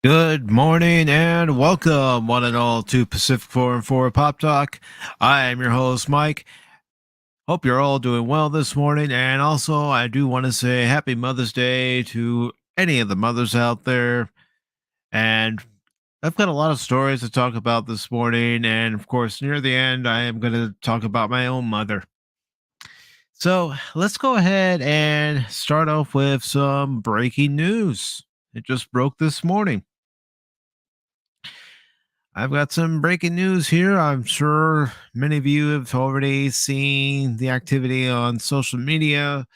Good morning and welcome, one and all, to Pacific414 Pop Talk. I am your host, Mike. Hope you're all doing well this morning. And also, I do want to say Happy Mother's Day to any of the mothers out there. And I've got a lot of stories to talk about this morning. And of course, near the end, I am going to talk about my own mother. So let's go ahead and start off with some breaking news. It just broke this morning. I've got some breaking news here. I'm sure many of you have already seen the activity on social media,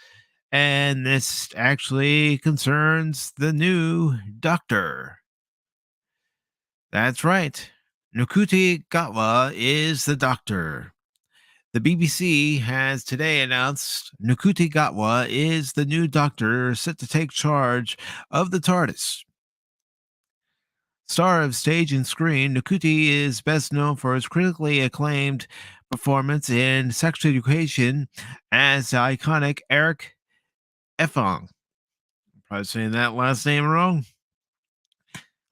and this actually concerns the new doctor. That's right. Nukuti Gatwa is the doctor. The BBC has today announced Nukuti Gatwa is the new doctor set to take charge of the TARDIS. Star of stage and screen, Nukuti is best known for his critically acclaimed performance in Sex Education as the iconic Eric Effong. Probably saying that last name wrong.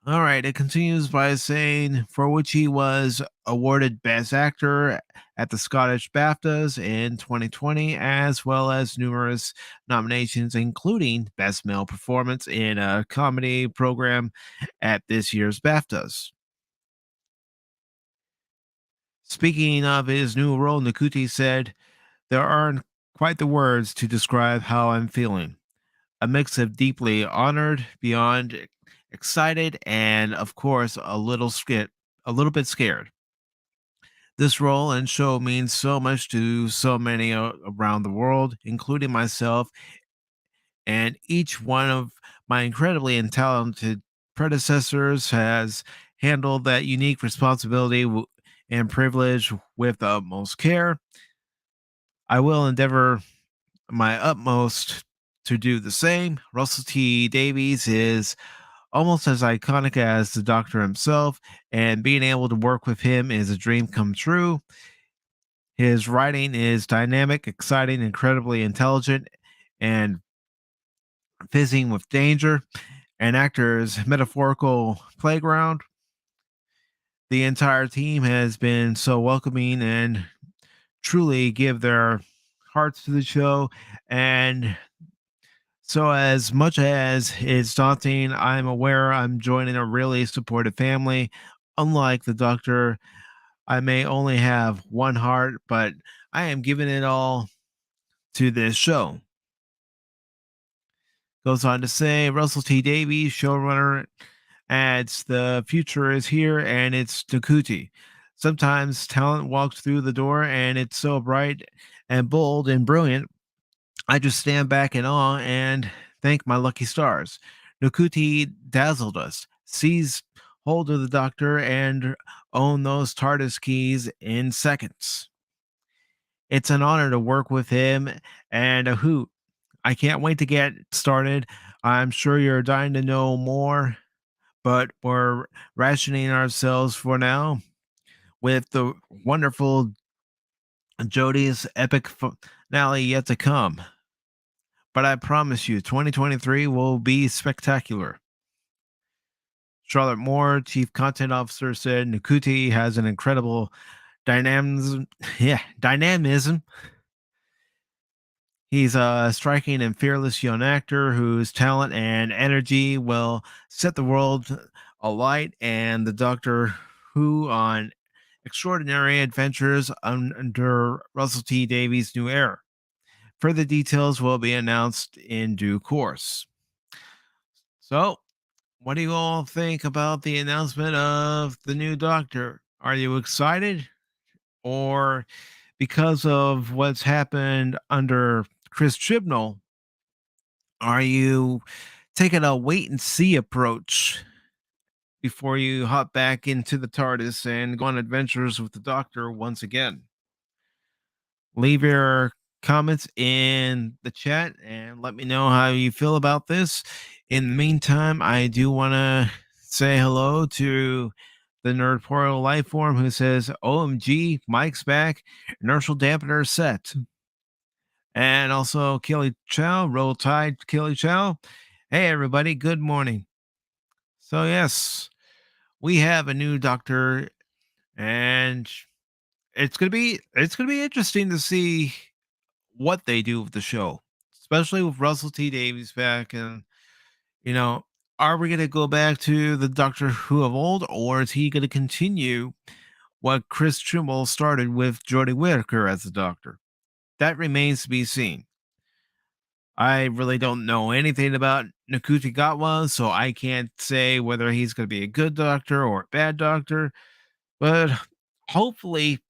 All right, it continues by saying, for which he was awarded Best Actor at the Scottish BAFTAs in 2020, as well as numerous nominations, including Best Male Performance in a Comedy Program at this year's BAFTAs. Speaking of his new role, Nakuti said, there aren't quite the words to describe how I'm feeling. A mix of deeply honored, beyond excited, and of course a little bit scared. This role and show means so much to so many around the world, including myself, and each one of my incredibly and talented predecessors has handled that unique responsibility and privilege with the utmost care. I will endeavor my utmost to do the same. Russell T Davies is almost as iconic as the Doctor himself, and being able to work with him is a dream come true. His writing is dynamic, exciting, incredibly intelligent, and fizzing with danger. An actor's metaphorical playground. The entire team has been so welcoming and truly give their hearts to the show. And so, as much as it's daunting, I'm aware I'm joining a really supportive family. Unlike the doctor, I may only have one heart, but I am giving it all to this show. Goes on to say, Russell T Davies, showrunner, adds, the future is here and it's Nakuti. Sometimes talent walks through the door and it's so bright and bold and brilliant, I just stand back in awe and thank my lucky stars. Nakuti dazzled us, seized hold of the doctor, and owned those TARDIS keys in seconds. It's an honor to work with him and a hoot. I can't wait to get started. I'm sure you're dying to know more, but we're rationing ourselves for now with the wonderful Jodie's epic finale yet to come. But I promise you, 2023 will be spectacular. Charlotte Moore, Chief Content Officer, said Nakuti has an incredible dynamism. Yeah, dynamism. He's a striking and fearless young actor whose talent and energy will set the world alight, and the Doctor Who on extraordinary adventures under Russell T Davies' new era. Further details will be announced in due course. So, what do you all think about the announcement of the new Doctor? Are you excited? Or because of what's happened under Chris Chibnall, are you taking a wait and see approach before you hop back into the TARDIS and go on adventures with the Doctor once again? Leave your comments in the chat and let me know how you feel about this. In the meantime, I do want to say hello to the Nerdporial Lifeform who says, OMG, Mike's back, inertial dampener set. And also Kelly Chow, Roll Tide, Kelly Chow. Hey, everybody, good morning. So yes, we have a new doctor, and it's gonna be interesting to see what they do with the show, especially with Russell T Davies back. And you know, are we gonna go back to the Doctor Who of old, or is he gonna continue what Chris Trimble started with Jodie Whittaker as the Doctor? That remains to be seen. I really don't know anything about Nakuti Gatwa, so I can't say whether he's going to be a good doctor or a bad doctor. But hopefully,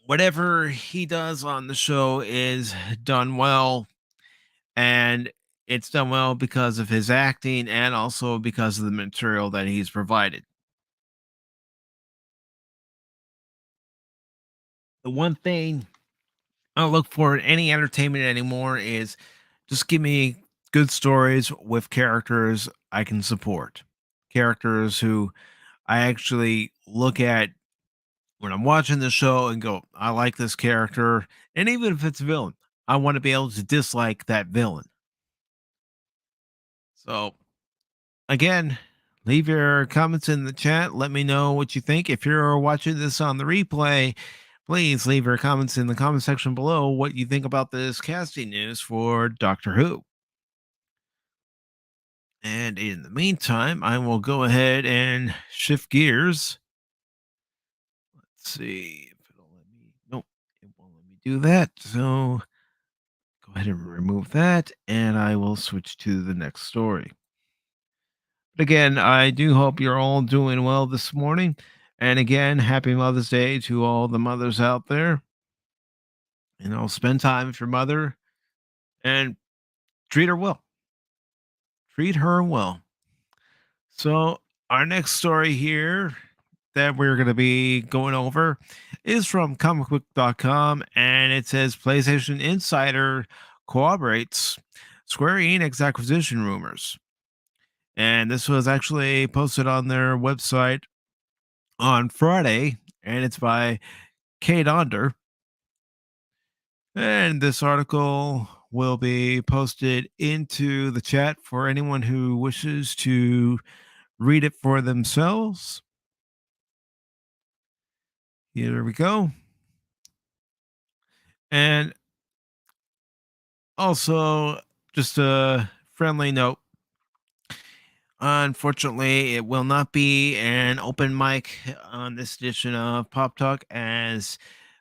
whatever he does on the show is done well, and it's done well because of his acting and also because of the material that he's provided. The one thing I don't look for in any entertainment anymore is just give me good stories with characters I can support. Characters who I actually look at when I'm watching the show and go, I like this character. And even if it's a villain, I want to be able to dislike that villain. So, again, leave your comments in the chat. Let me know what you think. If you're watching this on the replay, please leave your comments in the comment section below what you think about this casting news for Doctor Who. And in the meantime, I will go ahead and shift gears. Let's see if it'll let me. Nope, it won't let me do that. So go ahead and remove that, and I will switch to the next story. But again, I do hope you're all doing well this morning. And again, happy Mother's Day to all the mothers out there. Spend time with your mother and treat her well. Treat her well. So, our next story here that we're going to be going over is from comicbook.com, and it says PlayStation Insider corroborates Square Enix acquisition rumors. And this was actually posted on their website on Friday, and it's by Kate Onder. And this article will be posted into the chat for anyone who wishes to read it for themselves. Here we go. And also, just a friendly note. Unfortunately, it will not be an open mic on this edition of Pop Talk, as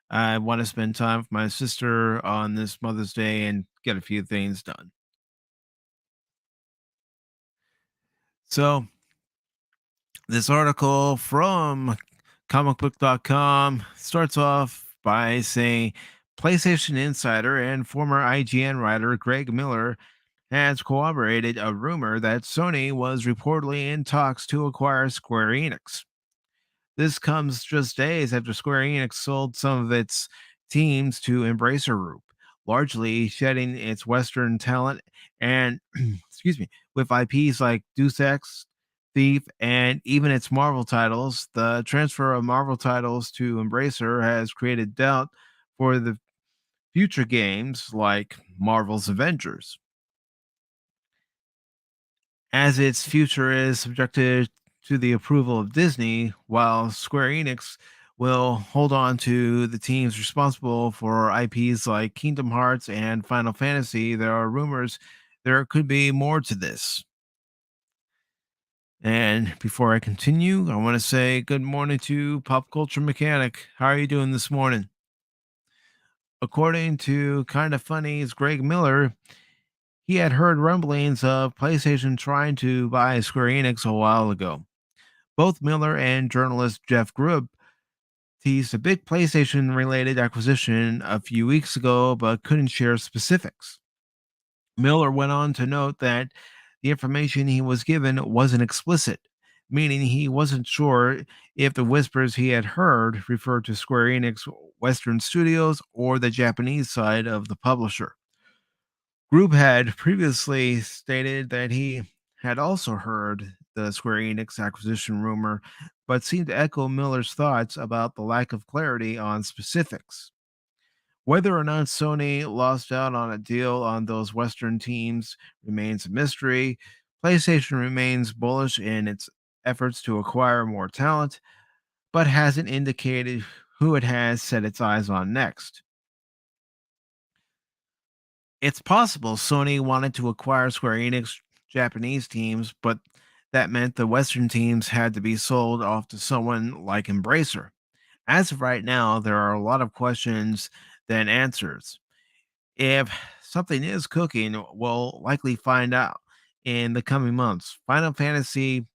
I want to spend time with my sister on this Mother's Day and get a few things done. So, this article from comicbook.com starts off by saying PlayStation Insider and former IGN writer Greg Miller has corroborated a rumor that Sony was reportedly in talks to acquire Square Enix. This comes just days after Square Enix sold some of its teams to Embracer Group, largely shedding its Western talent and, excuse me, with IPs like Deus Ex, Thief, and even its Marvel titles. The transfer of Marvel titles to Embracer has created doubt for the future games like Marvel's Avengers, as its future is subjected to the approval of Disney, while Square Enix will hold on to the teams responsible for IPs like Kingdom Hearts and Final Fantasy. There are rumors there could be more to this. And before I continue, I want to say good morning to Pop Culture Mechanic. How are you doing this morning? According to Kind of Funny's Greg Miller, he had heard rumblings of PlayStation trying to buy Square Enix a while ago. Both Miller and journalist Jeff Grubb teased a big PlayStation related acquisition a few weeks ago, but couldn't share specifics. Miller went on to note that the information he was given wasn't explicit, meaning he wasn't sure if the whispers he had heard referred to Square Enix Western Studios or the Japanese side of the publisher. Group had previously stated that he had also heard the Square Enix acquisition rumor, but seemed to echo Miller's thoughts about the lack of clarity on specifics. Whether or not Sony lost out on a deal on those Western teams remains a mystery, PlayStation remains bullish in its efforts to acquire more talent, but hasn't indicated who it has set its eyes on next. It's possible Sony wanted to acquire Square Enix Japanese teams, but that meant the Western teams had to be sold off to someone like Embracer. As of right now, there are a lot of questions than answers. If something is cooking, we'll likely find out in the coming months. Final Fantasy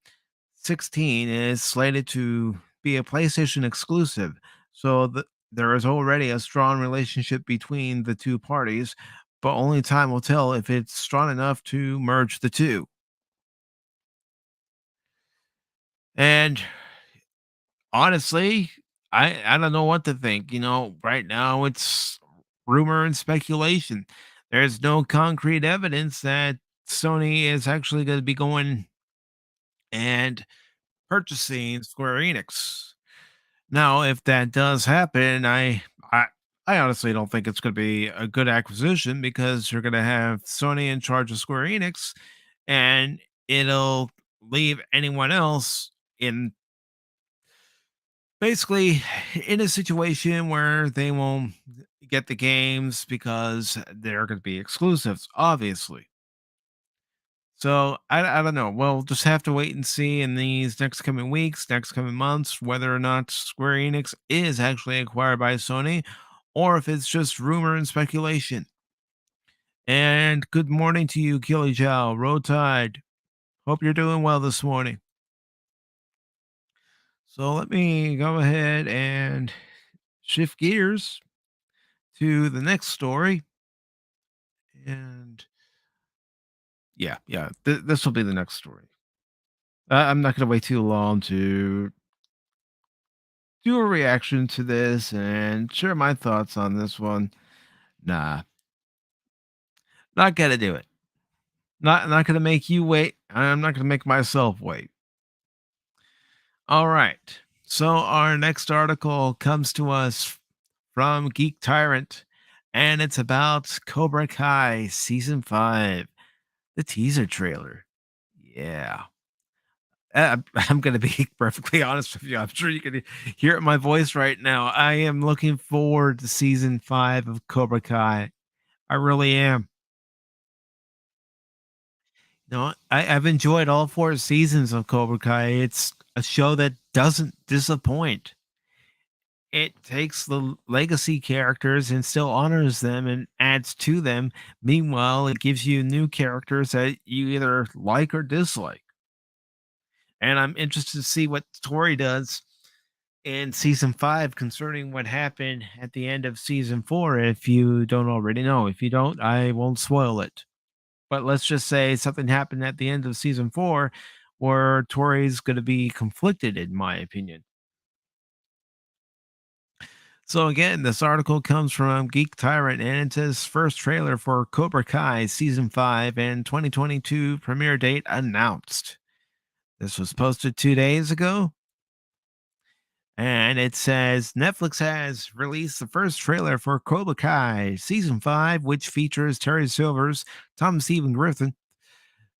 16 is slated to be a PlayStation exclusive, so there is already a strong relationship between the two parties, but only time will tell if it's strong enough to merge the two. And honestly, I don't know what to think. Right now it's rumor and speculation. There's no concrete evidence that Sony is actually going to be going and purchasing Square Enix. Now, if that does happen, I honestly don't think it's going to be a good acquisition because you're going to have Sony in charge of Square Enix, and it'll leave anyone else in basically in a situation where they won't get the games because they're going to be exclusives, obviously. So I don't know. We'll just have to wait and see in these next coming weeks, next coming months, whether or not Square Enix is actually acquired by Sony or if it's just rumor and speculation. And good morning to you, Killy Jow, Road Tide. Hope you're doing well this morning. So let me go ahead and shift gears to the next story. And yeah, this will be the next story. I'm not going to wait too long to do a reaction to this and share my thoughts on this one. Nah, not gonna do it. Not gonna make you wait. I'm not gonna make myself wait. All right. So our next article comes to us from Geek Tyrant, and it's about Cobra Kai season 5, the teaser trailer. Yeah. I'm going to be perfectly honest with you. I'm sure you can hear it in my voice right now. I am looking forward to season 5 of Cobra Kai. I really am. No, I've enjoyed all 4 seasons of Cobra Kai. It's a show that doesn't disappoint. It takes the legacy characters and still honors them and adds to them. Meanwhile, it gives you new characters that you either like or dislike. And I'm interested to see what Tori does in season 5 concerning what happened at the end of season 4 if you don't already know. If you don't, I won't spoil it. But let's just say something happened at the end of season 4 where Tori's going to be conflicted, in my opinion. So, again, this article comes from Geek Tyrant and it's his first trailer for Cobra Kai season 5 and 2022 premiere date announced. This was posted 2 days ago. And it says Netflix has released the first trailer for Cobra Kai season 5, which features Terry Silver's Tom Stephen Griffin,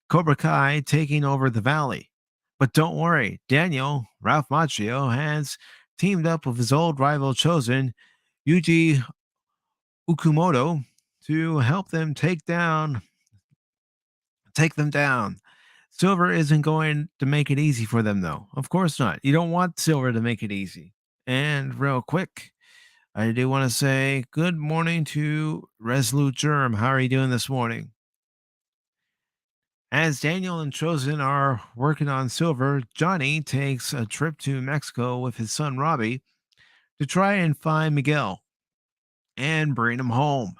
Cobra Kai taking over the valley. But don't worry, Daniel, Ralph Macchio, has teamed up with his old rival chosen, Yuji Ukumoto, to help them take them down. Silver isn't going to make it easy for them, though. Of course not. You don't want Silver to make it easy. And real quick, I do want to say good morning to Resolute Germ. How are you doing this morning? As Daniel and Chosen are working on Silver, Johnny takes a trip to Mexico with his son Robbie to try and find Miguel and bring him home.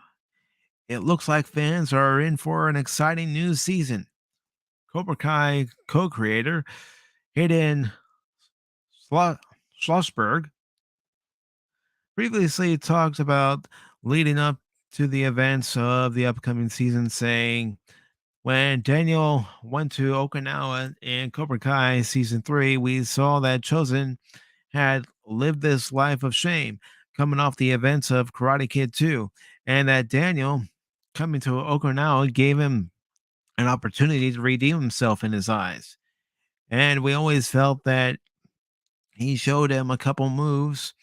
It looks like fans are in for an exciting new season. Cobra Kai co creator Hayden Schlossberg previously talked about leading up to the events of the upcoming season, saying, when Daniel went to Okinawa in Cobra Kai season 3, we saw that Chosen had lived this life of shame coming off the events of Karate Kid 2, and that Daniel coming to Okinawa gave him an opportunity to redeem himself in his eyes. And we always felt that he showed him a couple moves,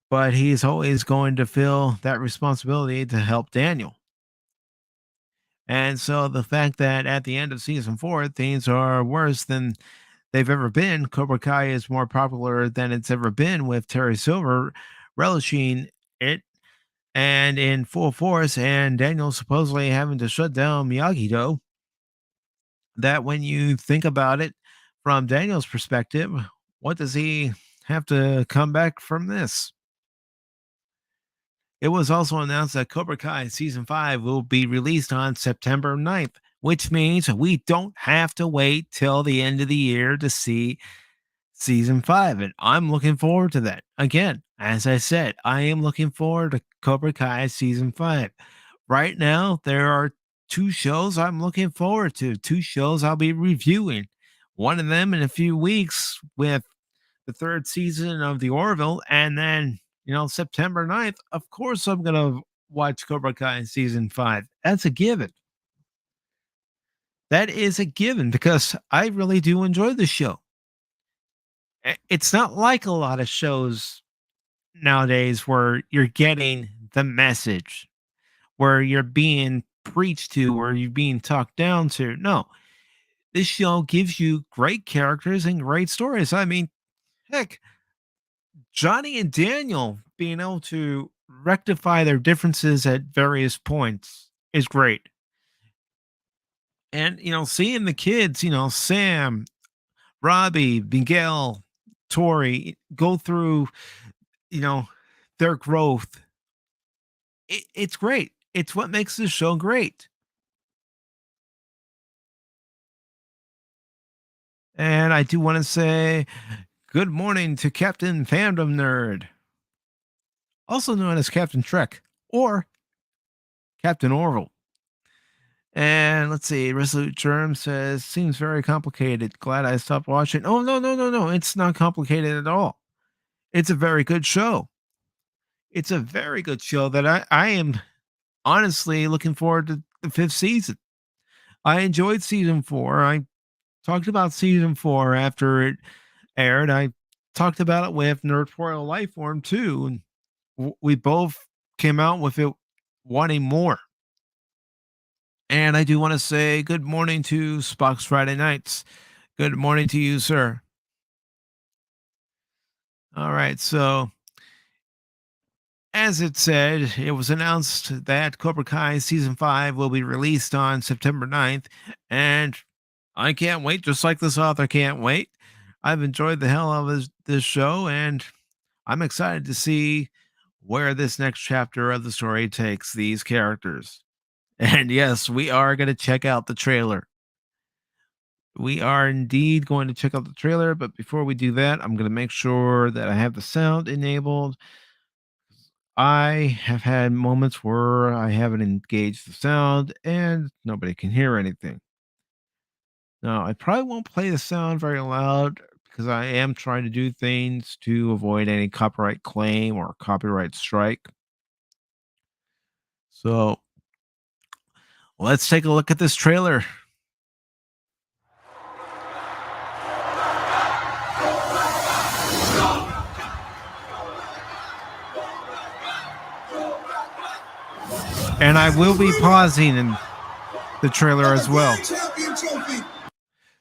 but he's always going to feel that responsibility to help Daniel. And so the fact that at the end of season 4, things are worse than they've ever been, Cobra Kai is more popular than it's ever been, with Terry Silver relishing it and in full force, and Daniel supposedly having to shut down Miyagi-Do. That when you think about it from Daniel's perspective, what does he have to come back from this? It was also announced that Cobra Kai Season 5 will be released on September 9th, which means we don't have to wait till the end of the year to see Season 5. And I'm looking forward to that. Again, as I said, I am looking forward to Cobra Kai Season 5. Right now, there are 2 shows I'm looking forward to, 2 shows I'll be reviewing. One of them in a few weeks with the 3rd season of The Orville, and then, September 9th, of course, I'm gonna watch Cobra Kai Season 5. That's a given. That is a given because I really do enjoy the show. It's not like a lot of shows nowadays where you're getting the message, where you're being preached to or you're being talked down to. No, this show gives you great characters and great stories. I mean, heck, Johnny and Daniel being able to rectify their differences at various points is great. And, seeing the kids, Sam, Robbie, Miguel, Tori go through, you know, their growth. It's great. It's what makes this show great. And I do want to say good morning to Captain Fandom Nerd, also known as Captain Trek or Captain Orville. And let's see, Resolute Germ says, seems very complicated. Glad I stopped watching. Oh, no, no, no, no. It's not complicated at all. It's a very good show. It's a very good show that I am honestly looking forward to the 5th season. I enjoyed season 4. I talked about season 4 after it aired. I talked about it with Nerdtorial Lifeform too. And we both came out with it wanting more. And I do want to say good morning to Spock's Friday Nights. Good morning to you, sir. All right. So, as it said, it was announced that Cobra Kai Season 5 will be released on September 9th. And I can't wait, just like this author can't wait. I've enjoyed the hell out of this show, and I'm excited to see where this next chapter of the story takes these characters. And yes, we are going to check out the trailer. We are indeed going to check out the trailer, but before we do that, I'm going to make sure that I have the sound enabled. I have had moments where I haven't engaged the sound and nobody can hear anything. Now, I probably won't play the sound very loud because I am trying to do things to avoid any copyright claim or copyright strike. So let's take a look at this trailer. And I will be pausing in the trailer as well.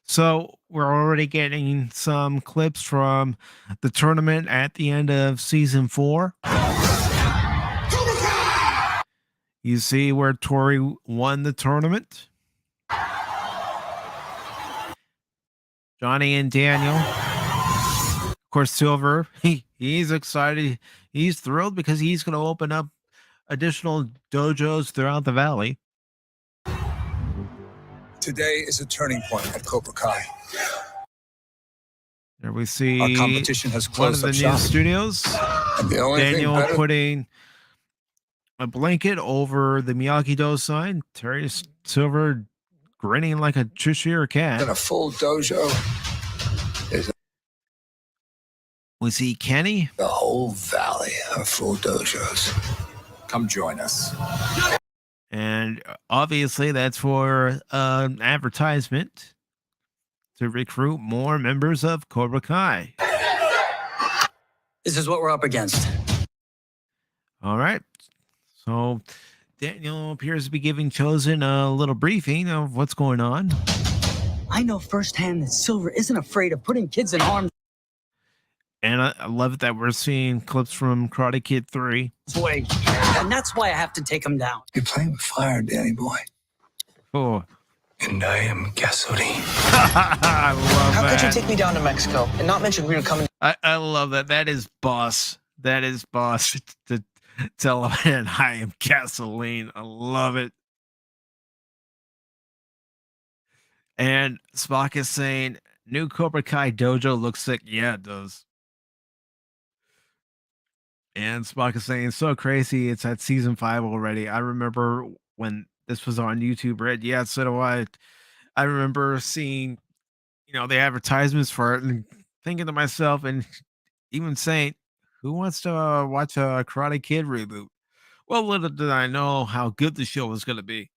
So we're already getting some clips from the tournament at the end of season 4. You see where Tori won the tournament. Johnny and Daniel. Of course, Silver, he's excited. He's thrilled because he's going to open up additional dojos throughout the valley. Today is a turning point at Cobra Kai. There we see our competition has closed one of the new shop. studios. Daniel putting a blanket over the Miyagi-Do sign. Terry Silver grinning like a Cheshire cat. And a full dojo. We see Kenny. The whole valley of full dojos. Come join us. And obviously that's for an advertisement to recruit more members of Cobra Kai. This is what we're up against. All right. So Daniel appears to be giving Chosen a little briefing of what's going on. I know firsthand that Silver isn't afraid of putting kids in harm's And I love that we're seeing clips from Karate Kid 3. way. And that's why I have to take him down. You're playing with fire, Danny boy. Oh. And I am gasoline. I love How that. could you take me down to Mexico and not mention we were coming? I love that. That is boss. That is boss to tell a man I am gasoline. I love it. And Spock is saying, new Cobra Kai dojo looks sick. Yeah, it does. And Spock is saying, so crazy. It's at season 5 already. I remember when this was on YouTube, right? Yeah, so do I. I remember seeing, the advertisements for it and thinking to myself and even saying, who wants to watch a Karate Kid reboot? Well, little did I know how good the show was going to be.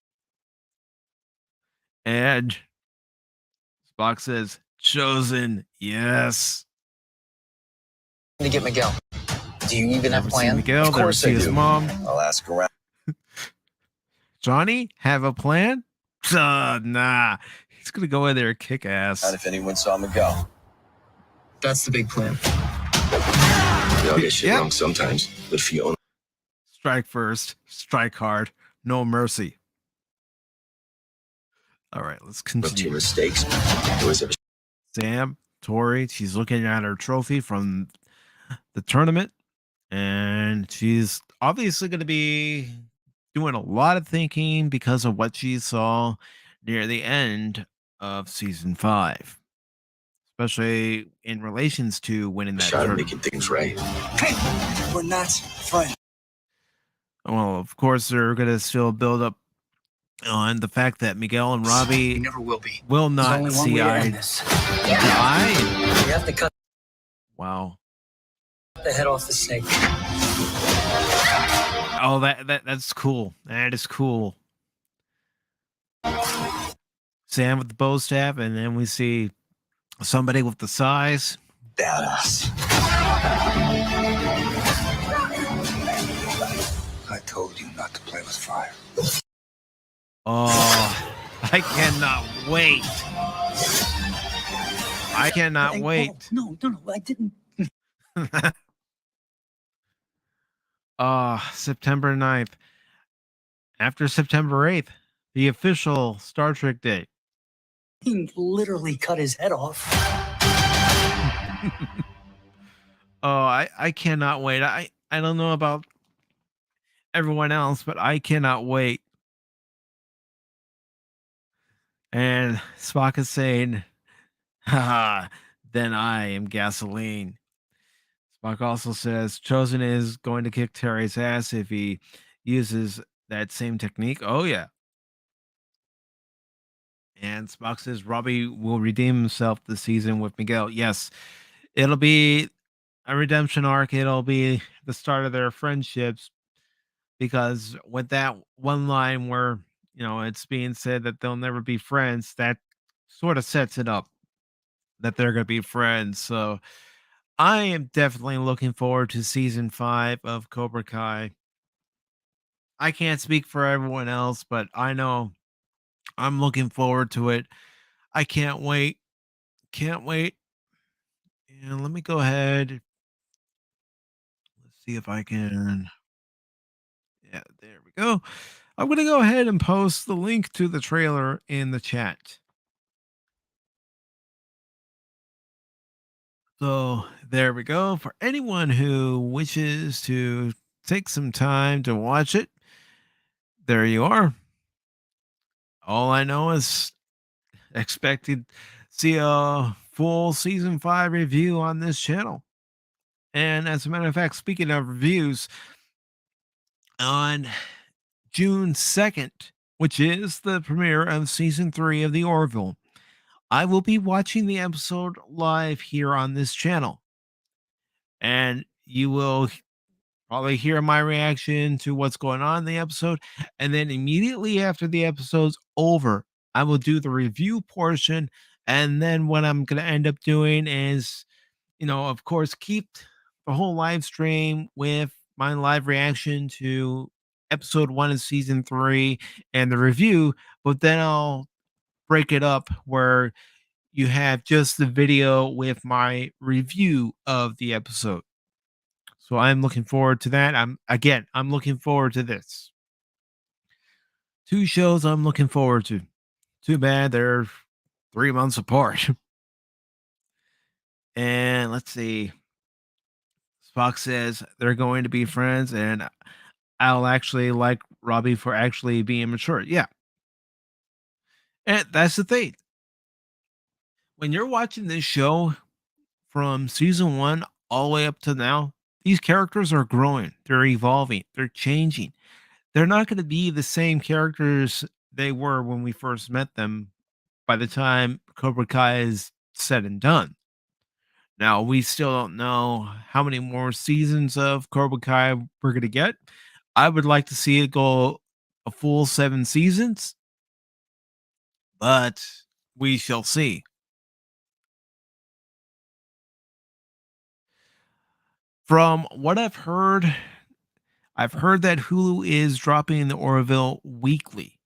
And Spock says, Chosen, yes. To get Miguel. Do you even have Never a see plan? Miguel, Of never course see I his do. mom. I'll ask around. Johnny, have a plan? Nah. He's going to go in there and kick ass. Not if anyone saw Miguel. That's the big plan. Y'all get shit Yep. wrong sometimes, but Fiona. Strike first, strike hard, no mercy. All right, let's Up to your continue. mistakes. There was a Sam, Tori, she's looking at her trophy from the tournament, and she's obviously going to be doing a lot of thinking because of what she saw near the end of season 5, especially in relations to winning that shot at tournament. making things right. Hey, we're not friends. Well, of course, they're going to still build up on the fact that Miguel and We Robbie never will be. will There's not only one see way to eye end to this. eye. We have to cut Wow. the head off the snake. Oh, that's cool. That is cool. Sam with the bow staff, and then we see somebody with the size. Badass. I told you not to play with fire. Oh, I cannot wait. I cannot Hey, wait. No, I didn't. September 9th. After September 8th, the official Star Trek Day. He literally cut his head off. I cannot wait. I don't know about everyone else, but I cannot wait. And Spock is saying, haha, then I am gasoline. Spock also says Chosen is going to kick Terry's ass if he uses that same technique. Oh, yeah. And Spock says Robbie will redeem himself this season with Miguel. Yes, it'll be a redemption arc. It'll be the start of their friendships, because with that one line where, it's being said that they'll never be friends, that sort of sets it up that they're going to be friends. So I am definitely looking forward to season 5 of Cobra Kai. I can't speak for everyone else, but I know I'm looking forward to it. I can't wait. Can't wait. And let me go ahead. Let's see if I can. Yeah, there we go. I'm going to go ahead and post the link to the trailer in the chat. So there we go. For anyone who wishes to take some time to watch it, there you are. All I know is expected see a full season 5 review on this channel. And as a matter of fact, speaking of reviews, on June 2nd, which is the premiere of season 3 of The Orville, I will be watching the episode live here on this channel. And you will probably hear my reaction to what's going on in the episode. And then immediately after the episode's over, I will do the review portion. And then what I'm going to end up doing is, of course, keep the whole live stream with my live reaction to episode 1 of season 3 and the review, but then I'll break it up where you have just the video with my review of the episode. So I'm looking forward to that. I'm looking forward to this. 2 shows I'm looking forward to. Too bad they're 3 months apart. And let's see. Spock says they're going to be friends, and I'll actually like Robbie for actually being mature. Yeah. And that's the thing. When you're watching this show from season 1 all the way up to now, these characters are growing, they're evolving, they're changing. They're not going to be the same characters they were when we first met them by the time Cobra Kai is said and done. Now, we still don't know how many more seasons of Cobra Kai we're going to get. I would like to see it go a full 7 seasons, but we shall see. From what I've heard that Hulu is dropping the Orville weekly.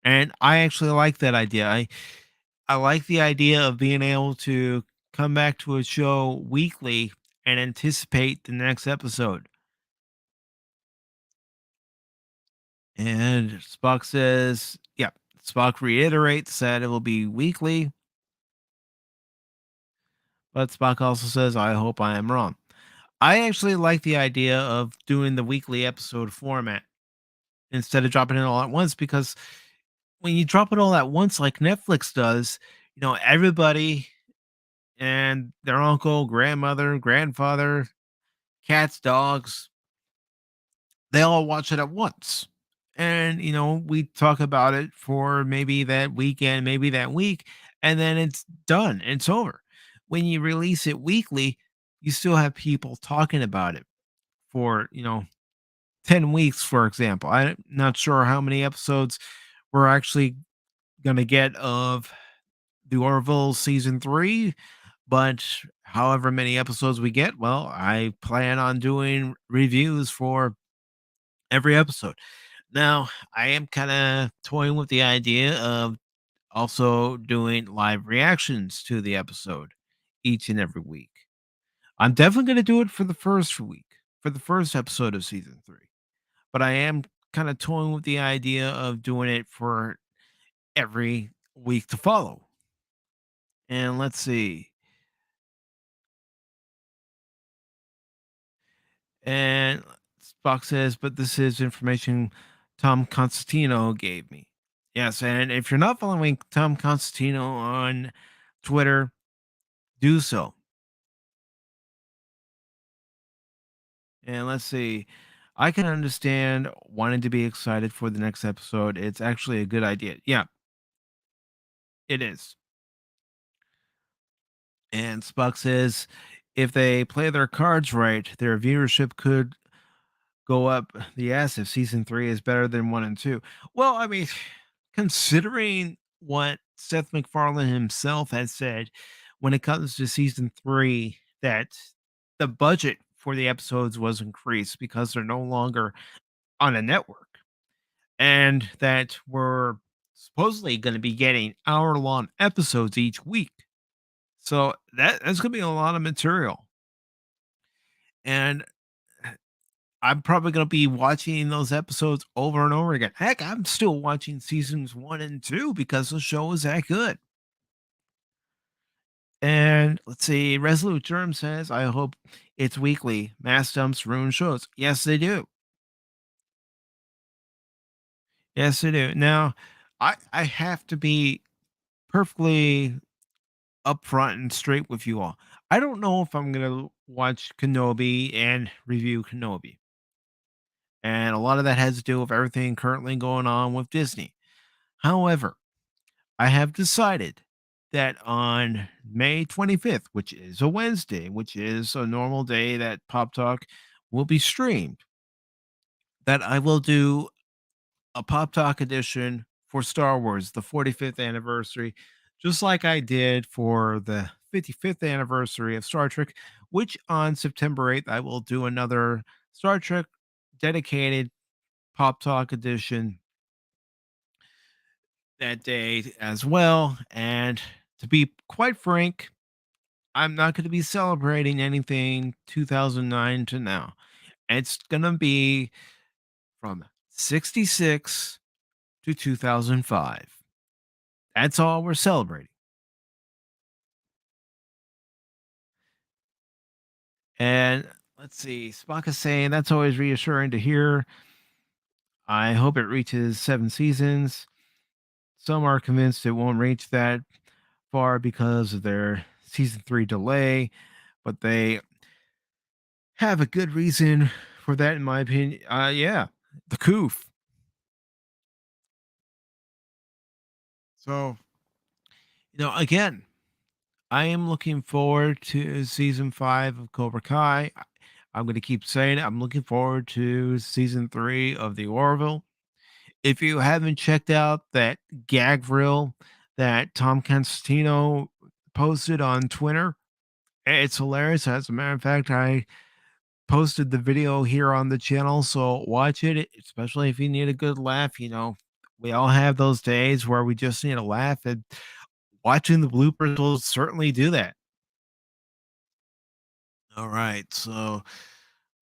And I actually like that idea. I like the idea of being able to come back to a show weekly and anticipate the next episode. And Spock says, yeah, Spock reiterates that it will be weekly. But Spock also says, I hope I am wrong. I actually like the idea of doing the weekly episode format instead of dropping it all at once, because when you drop it all at once, like Netflix does, everybody and their uncle, grandmother, grandfather, cats, dogs, they all watch it at once. And, we talk about it for maybe that weekend, maybe that week, and then it's done. It's over. When you release it weekly, you still have people talking about it for, 10 weeks, for example. I'm not sure how many episodes we're actually going to get of the Orville season 3, but however many episodes we get, well, I plan on doing reviews for every episode. Now, I am kind of toying with the idea of also doing live reactions to the episode each and every week. I'm definitely going to do it for the first week, for the first episode of season 3. But I am kind of toying with the idea of doing it for every week to follow. And let's see. And Spock says, but this is information Tom Constantino gave me. Yes, and if you're not following Tom Constantino on Twitter, do so. And let's see. I can understand wanting to be excited for the next episode. It's actually a good idea. Yeah, it is. And Spock says if they play their cards right, their viewership could go up the ass if season 3 is better than 1 and 2. Well, I mean, considering what Seth MacFarlane himself has said when it comes to season 3, that the budget for the episodes was increased because they're no longer on a network, and that we're supposedly going to be getting hour-long episodes each week. So that's going to be a lot of material. And I'm probably going to be watching those episodes over and over again. Heck, I'm still watching seasons 1 and 2 because the show is that good. And let's see, Resolute Germ says, I hope it's weekly. Mass dumps ruin shows. Yes, they do. Yes, they do. Now, I have to be perfectly upfront and straight with you all. I don't know if I'm going to watch Kenobi and review Kenobi. And a lot of that has to do with everything currently going on with Disney. However, I have decided that on May 25th, which is a Wednesday, which is a normal day that Pop Talk will be streamed. That I will do a Pop Talk edition for Star Wars, the 45th anniversary, just like I did for the 55th anniversary of Star Trek, which on September 8th, I will do another Star Trek dedicated Pop Talk edition that day as well. And to be quite frank, I'm not going to be celebrating anything 2009 to now. It's going to be from 66 to 2005. That's all we're celebrating. And let's see, Spock is saying that's always reassuring to hear. I hope it reaches 7 seasons. Some are convinced it won't reach that far because of their season 3 delay, but they have a good reason for that, in my opinion. Yeah, the coof. So, again, I am looking forward to season 5 of Cobra Kai. I'm going to keep saying it. I'm looking forward to season 3 of The Orville. If you haven't checked out that gag reel that Tom Constantino posted on Twitter, it's hilarious. As a matter of fact, I posted the video here on the channel, so watch it, especially if you need a good laugh. We all have those days where we just need a laugh, and watching the bloopers will certainly do that. All right, so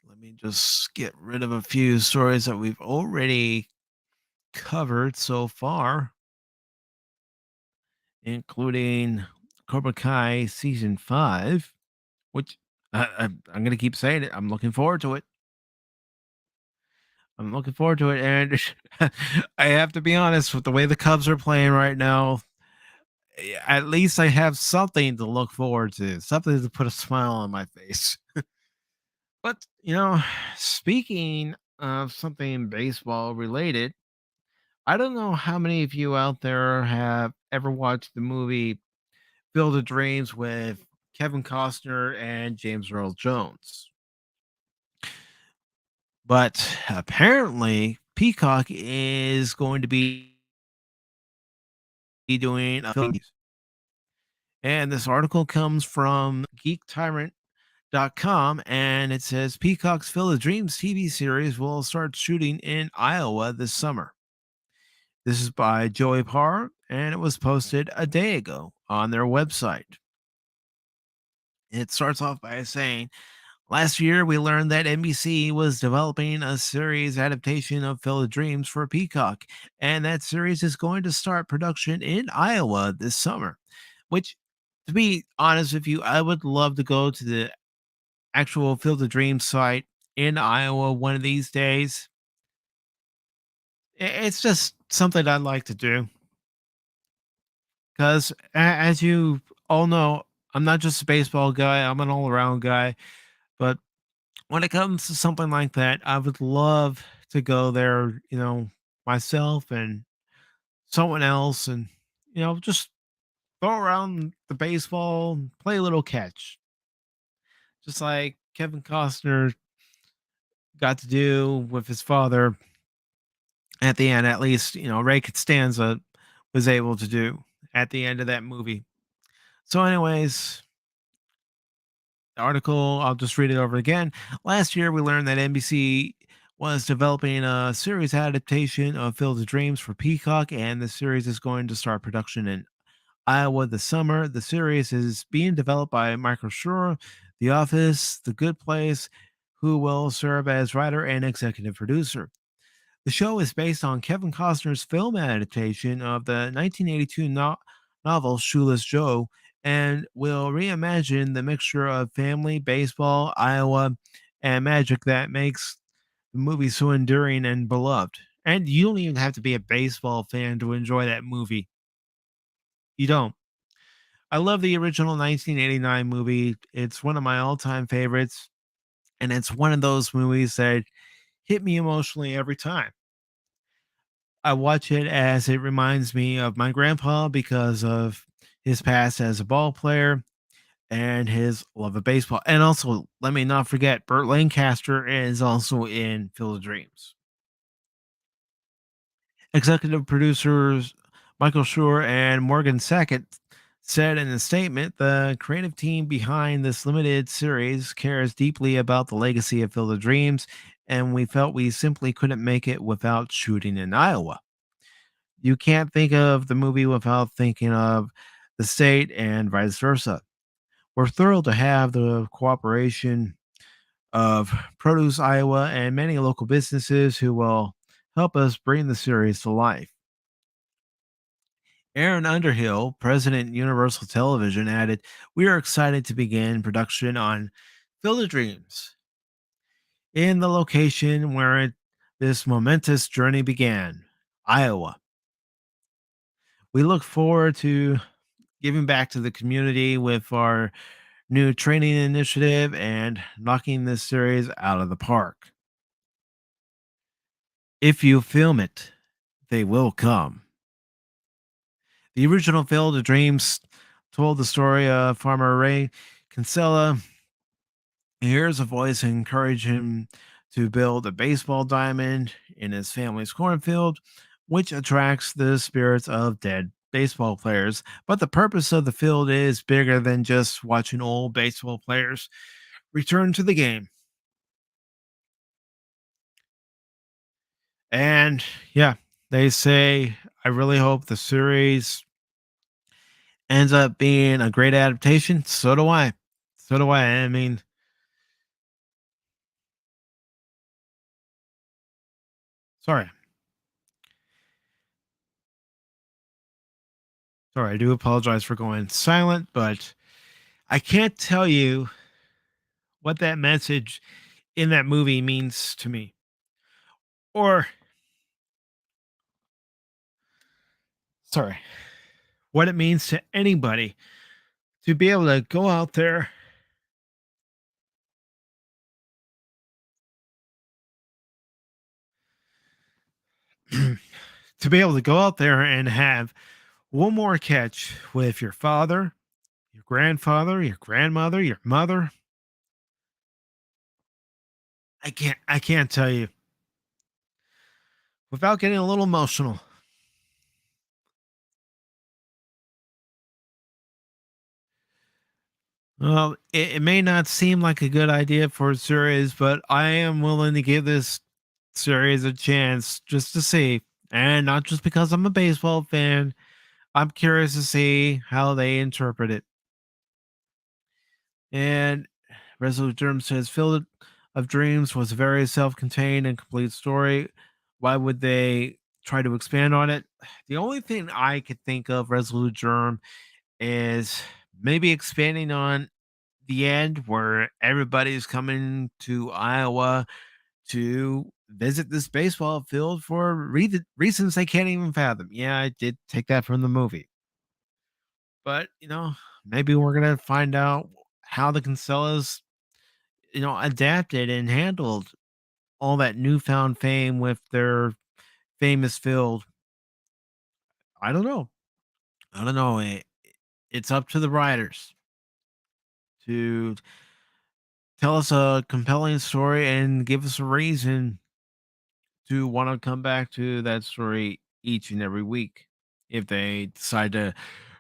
let me just get rid of a few stories that we've already covered so far, including Cobra Kai season 5, which I'm going to keep saying it. I'm looking forward to it. I'm looking forward to it. And I have to be honest, with the way the Cubs are playing right now, at least I have something to look forward to, something to put a smile on my face. But, speaking of something baseball related, I don't know how many of you out there have ever watched the movie Field of Dreams with Kevin Costner and James Earl Jones. But apparently, Peacock is going to be doing a film. And this article comes from geektyrant.com, and it says Peacock's Field of Dreams TV series will start shooting in Iowa this summer. This is by Joey Parr, and it was posted a day ago on their website. It starts off by saying, last year, we learned that NBC was developing a series adaptation of Field of Dreams for Peacock, and that series is going to start production in Iowa this summer. Which, to be honest with you, I would love to go to the actual Field of Dreams site in Iowa one of these days. It's just something I'd like to do. Because, as you all know, I'm not just a baseball guy, I'm an all around guy. But when it comes to something like that, I would love to go there, myself and someone else, and, just throw around the baseball, and play a little catch. Just like Kevin Costner got to do with his father at the end, at least, Ray Costanza was able to do at the end of that movie. So, anyways, the article, I'll just read it over again. Last year, we learned that NBC was developing a series adaptation of Field of Dreams for Peacock, and the series is going to start production in Iowa this summer. The series is being developed by Michael Schur, The Office, The Good Place, who will serve as writer and executive producer. The show is based on Kevin Costner's film adaptation of the 1982 novel Shoeless Joe, and will reimagine the mixture of family, baseball, Iowa, and magic that makes the movie so enduring and beloved. And you don't even have to be a baseball fan to enjoy that movie. You don't. I love the original 1989 movie. It's one of my all-time favorites, and it's one of those movies that hit me emotionally every time. I watch it as it reminds me of my grandpa because of his past as a ball player, and his love of baseball. And also, let me not forget, Burt Lancaster is also in Field of Dreams. Executive producers Michael Schur and Morgan Sackett said in a statement, the creative team behind this limited series cares deeply about the legacy of Field of Dreams, and we felt we simply couldn't make it without shooting in Iowa. You can't think of the movie without thinking of the state and vice versa. We're thrilled to have the cooperation of Produce Iowa and many local businesses who will help us bring the series to life. Aaron Underhill, president Universal Television, added, "We are excited to begin production on Field of Dreams in the location where this momentous journey began, Iowa. We look forward to giving back to the community with our new training initiative and knocking this series out of the park. If you film it, they will come." The original Field of Dreams told the story of farmer Ray Kinsella. He hears a voice encourage him to build a baseball diamond in his family's cornfield, which attracts the spirits of dead baseball players. But the purpose of the field is bigger than just watching old baseball players return to the game. And yeah, they say, I really hope the series ends up being a great adaptation. So do I. So do I. I mean, sorry. Sorry, I do apologize for going silent, but I can't tell you what that message in that movie means to me, or sorry, what it means to anybody to be able to go out there to be able to go out there and have one more catch with your father, your grandfather, your grandmother, your mother. I can't tell you without getting a little emotional. Well, it may not seem like a good idea for a series, but I am willing to give this series a chance just to see. And not just because I'm a baseball fan. I'm curious to see how they interpret it. And Resolute Germ says Field of Dreams was a very self contained and complete story. Why would they try to expand on it? The only thing I could think of, Resolute Germ, is maybe expanding on the end where everybody's coming to Iowa to visit this baseball field for reasons they can't even fathom. Yeah, I did take that from the movie. But, maybe we're going to find out how the Kinsellas, adapted and handled all that newfound fame with their famous field. I don't know. I don't know. It's up to the writers to tell us a compelling story and give us a reason to want to come back to that story each and every week if they decide to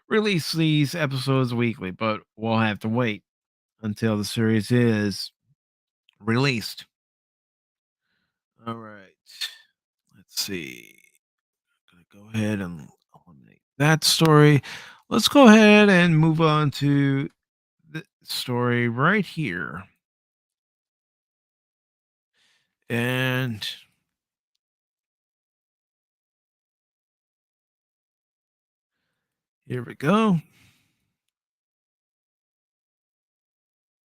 release these episodes weekly. But we'll have to wait until the series is released. All right. Let's see. Gonna go ahead and eliminate that story. Let's go ahead and move on to the story right here. And here we go.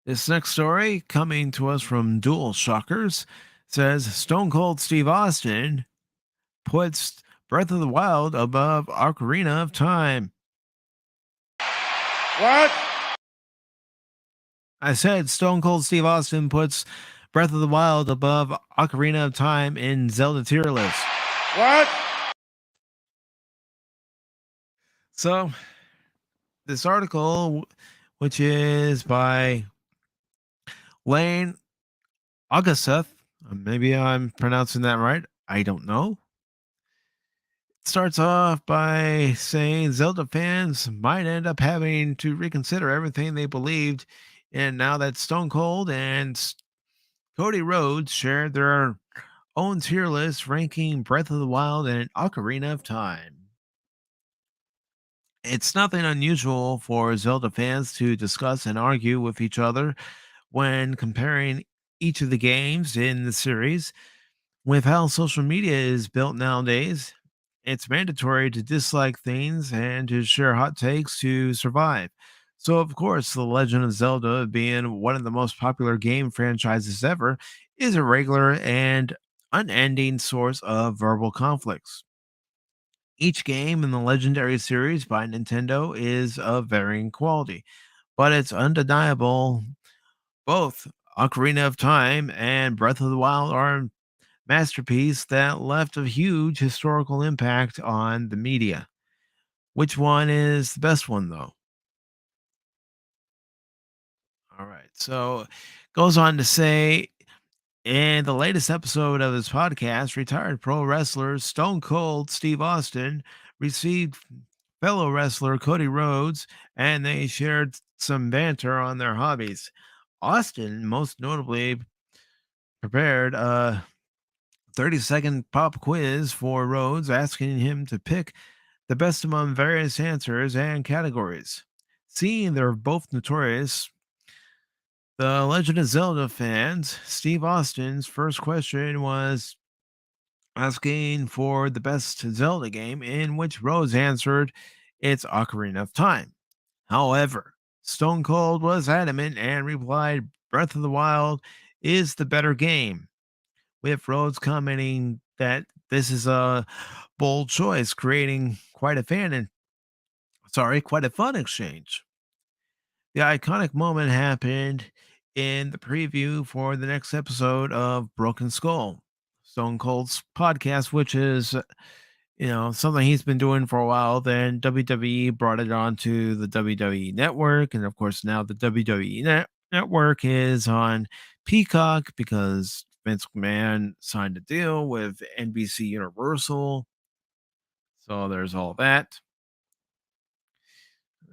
This next story, coming to us from Dual Shockers, says Stone Cold Steve Austin puts Breath of the Wild above Ocarina of Time. What? I said Stone Cold Steve Austin puts Breath of the Wild above Ocarina of Time in Zelda tier list. What? So, this article which is by Lane Auguseth. Maybe I'm pronouncing that right. I don't know. It starts off by saying Zelda fans might end up having to reconsider everything they believed. And now that Stone Cold and Cody Rhodes shared their own tier list ranking Breath of the Wild and Ocarina of Time. It's nothing unusual for Zelda fans to discuss and argue with each other when comparing each of the games in the series. With how social media is built nowadays, it's mandatory to dislike things and to share hot takes to survive. So, of course, The Legend of Zelda, being one of the most popular game franchises ever, is a regular and unending source of verbal conflicts. Each game in the Legendary series by Nintendo is of varying quality, but it's undeniable both Ocarina of Time and Breath of the Wild are masterpiece that left a huge historical impact on the media. Which one is the best one, though? All right. So goes on to say in the latest episode of his podcast, retired pro wrestler Stone Cold Steve Austin received fellow wrestler Cody Rhodes, and they shared some banter on their hobbies. Austin, most notably, prepared a 30-second pop quiz for Rhodes, asking him to pick the best among various answers and categories. Seeing they're both notorious, the Legend of Zelda fans, Steve Austin's first question was asking for the best Zelda game, in which Rhodes answered, "It's Ocarina of Time." However, Stone Cold was adamant and replied, "Breath of the Wild is the better game," with Rhodes commenting that this is a bold choice, creating quite a fun exchange. The iconic moment happened in the preview for the next episode of Broken Skull, Stone Cold's podcast, which is something he's been doing for a while. Then WWE brought it onto the WWE network, and of course now the WWE network is on Peacock because Vince McMahon signed a deal with NBC Universal. So there's all that.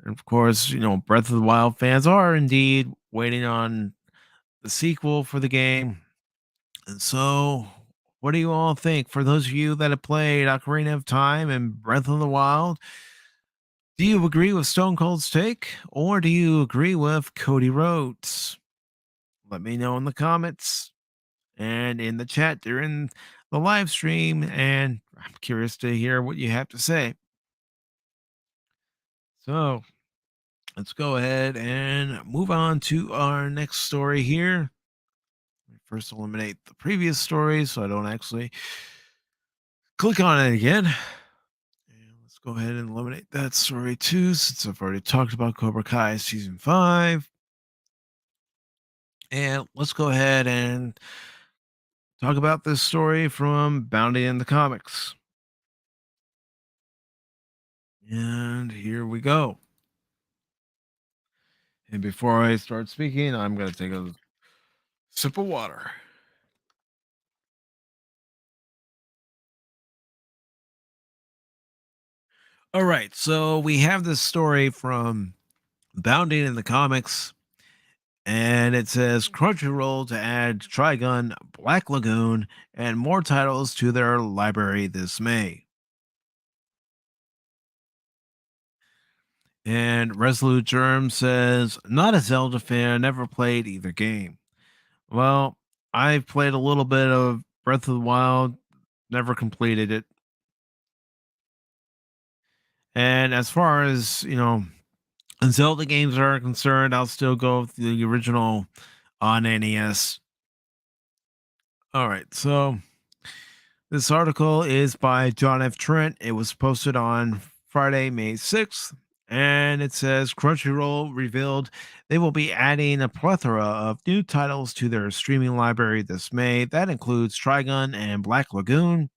And of course, Breath of the Wild fans are indeed waiting on the sequel for the game. And so, what do you all think? For those of you that have played Ocarina of Time and Breath of the Wild, do you agree with Stone Cold's take or do you agree with Cody Rhodes? Let me know in the comments and in the chat during the live stream. And I'm curious to hear what you have to say. So, let's go ahead and move on to our next story here. First, eliminate the previous story so I don't actually click on it again. And let's go ahead and eliminate that story too, since I've already talked about Cobra Kai season 5. And let's go ahead and talk about this story from Bounty in the Comics. And here we go. And before I start speaking, I'm going to take a sip of water. All right, so we have this story from Bounty in the Comics, and it says Crunchyroll to add Trigun, Black Lagoon, and more titles to their library this May. And Resolute Germ says, not a Zelda fan, never played either game. Well, I've played a little bit of Breath of the Wild, never completed it. And as far as, Zelda games are concerned, I'll still go with the original on NES. All right, so this article is by John F. Trent. It was posted on Friday, May 6th, and it says Crunchyroll revealed they will be adding a plethora of new titles to their streaming library this May. That includes Trigun and Black Lagoon.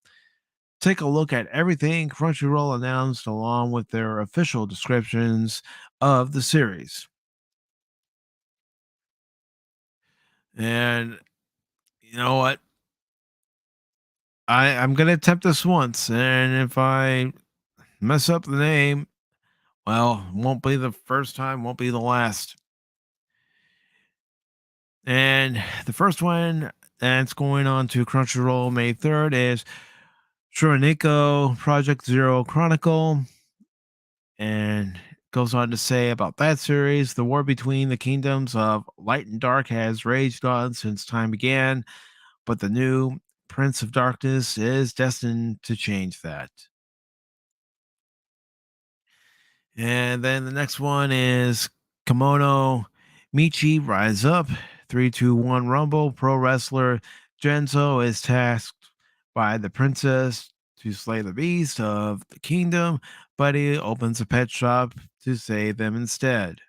Take a look at everything Crunchyroll announced along with their official descriptions of the series. And you know what? I'm gonna attempt this once, and if I mess up the name, well, won't be the first time, won't be the last. And the first one that's going on to Crunchyroll May 3rd is Shuroneko Project Zero Chronicle. And goes on to say about that series, the war between the kingdoms of light and dark has raged on since time began, but the new Prince of Darkness is destined to change that. And then the next one is Kimono Michi Rise Up 321 Rumble. Pro wrestler Genzo is tasked by the princess to slay the beast of the kingdom, but he opens a pet shop to save them instead.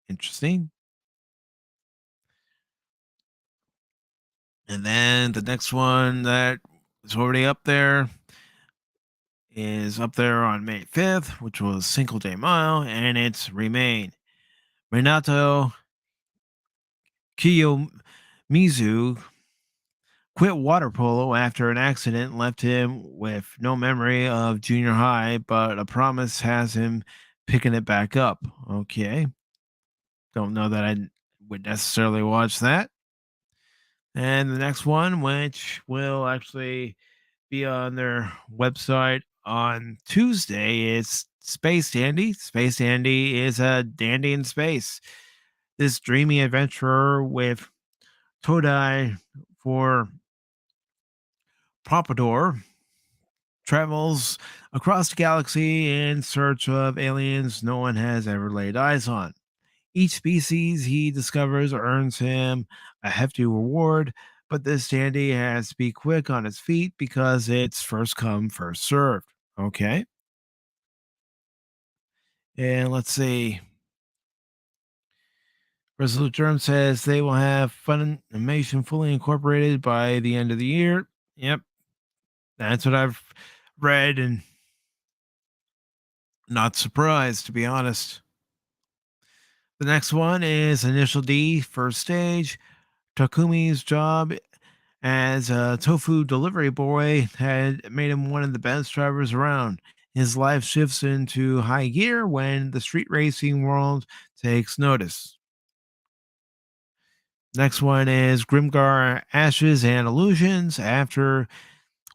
Interesting. And then the next one that is already up there is up there on May 5th, which was Cinco de Mayo, and it's Remain. Renato Kiyomizu quit water polo after an accident left him with no memory of junior high, but a promise has him picking it back up. Okay. Don't know that I would necessarily watch that. And the next one, which will actually be on their website on Tuesday, is Space Dandy. Space Dandy is a dandy in space. This dreamy adventurer with Todai for Pompadour travels across the galaxy in search of aliens no one has ever laid eyes on. Each species he discovers earns him a hefty reward, but this dandy has to be quick on his feet because it's first come, first served. Okay. And let's see. Resolute Germ says they will have Funimation fully incorporated by the end of the year. Yep. That's what I've read, and not surprised, to be honest. The next one is Initial D, First Stage. Takumi's job as a tofu delivery boy had made him one of the best drivers around. His life shifts into high gear when the street racing world takes notice. Next one is Grimgar Ashes and Illusions. After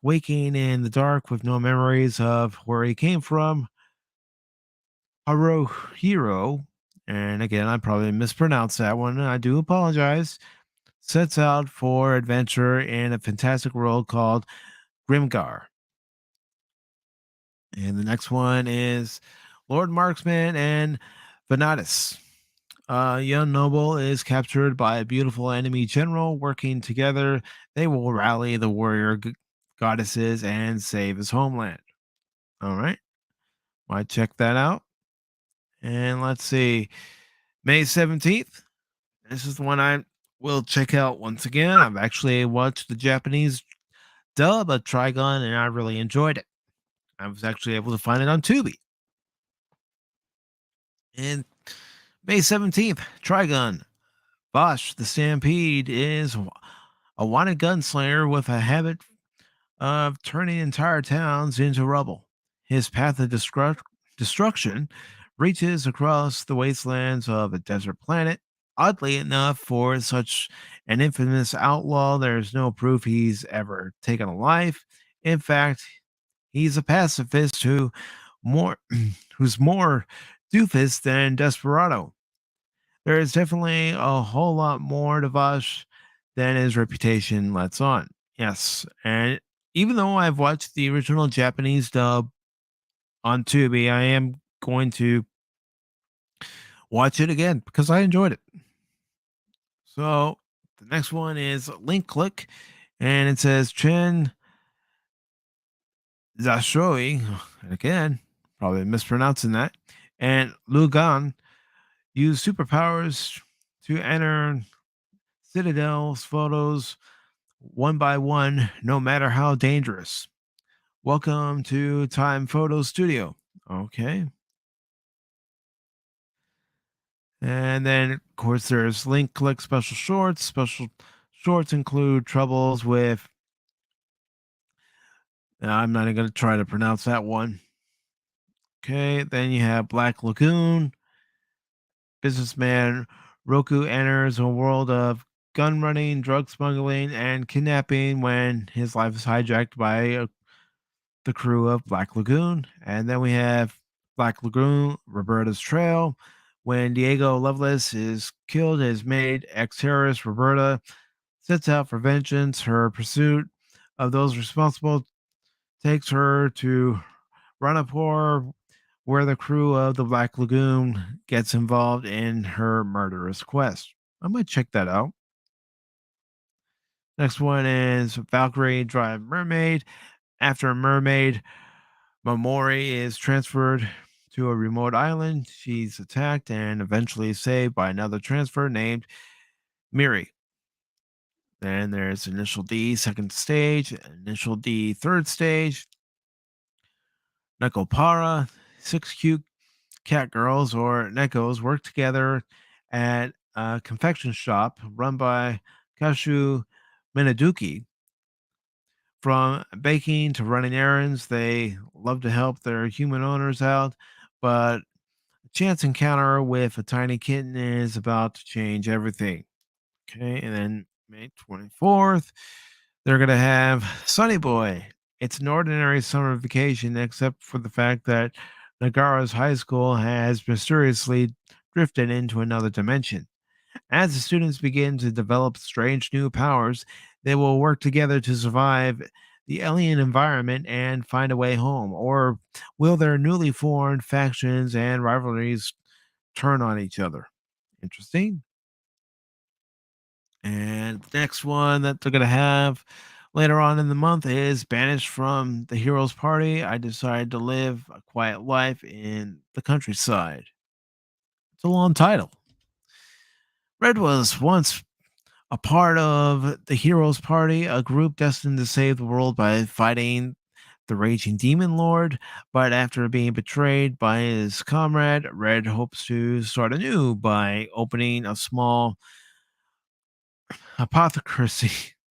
waking in the dark with no memories of where he came from, Haruhiro, and again, I probably mispronounced that one, and I do apologize, sets out for adventure in a fantastic world called Grimgar. And the next one is Lord Marksman and Venatus. A young noble is captured by a beautiful enemy general. Working together, they will rally the warrior goddesses and save his homeland. All right. Might check that out. And let's see. May 17th. This is the one I will check out once again. I've actually watched the Japanese dub of Trigun and I really enjoyed it. I was actually able to find it on Tubi. And May 17th, Trigun. Bosch, the Stampede, is a wanted gunslinger with a habit of turning entire towns into rubble. His path of destruction reaches across the wastelands of a desert planet. Oddly enough, for such an infamous outlaw, there's no proof he's ever taken a life. In fact, he's a pacifist more who's more doofus than desperado. There is definitely a whole lot more to Vash than his reputation lets on. Yes, and even though I've watched the original Japanese dub on Tubi, I am going to watch it again because I enjoyed it. So the next one is Link Click, and it says Chen Zashoi, again, probably mispronouncing that, and Lugan use superpowers to enter Citadel's photos one by one, no matter how dangerous. Welcome to Time Photo Studio. Okay. And then, of course, there's link click special shorts. Special shorts include troubles with. I'm not even going to try to pronounce that one. Okay, then you have Black Lagoon. Businessman Roku enters a world of gun running, drug smuggling, and kidnapping when his life is hijacked by the crew of Black Lagoon. And then we have Black Lagoon, Roberta's Trail. When Diego Lovelace is killed, his maid, ex terrorist Roberta, sets out for vengeance. Her pursuit of those responsible takes her to Ranapur, where the crew of the Black Lagoon gets involved in her murderous quest. I might check that out. Next one is Valkyrie Drive Mermaid. After a mermaid, Momori is transferred to a remote island. She's attacked and eventually saved by another transfer named Miri. Then there's Initial D, second stage, Initial D, third stage, Nekopara, six cute cat girls or Nekos work together at a confection shop run by Kashu Minaduki. From baking to running errands, they love to help their human owners out, but a chance encounter with a tiny kitten is about to change everything. Okay, and then May 24th, they're going to have Sunny Boy. It's an ordinary summer vacation, except for the fact that Nagara's high school has mysteriously drifted into another dimension. As the students begin to develop strange new powers, they will work together to survive the alien environment and find a way home. Or will their newly formed factions and rivalries turn on each other? Interesting. And the next one that they're going to have later on in the month is Banished from the Heroes Party. I decided to live a quiet life in the countryside. It's a long title. Red was once a part of the Heroes Party, a group destined to save the world by fighting the raging demon lord. But after being betrayed by his comrade, Red hopes to start anew by opening a small apothecary.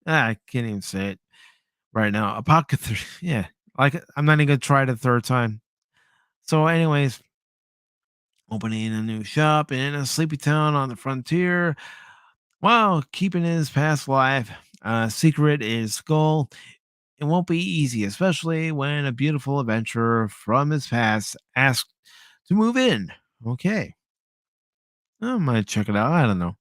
I can't even say it right now. Apothecary. Yeah. Like, I'm not even going to try it a third time. So, anyways, opening a new shop in a sleepy town on the frontier while keeping his past life secret is goal. It won't be easy, especially when a beautiful adventurer from his past asks to move in. Okay. I might check it out. I don't know.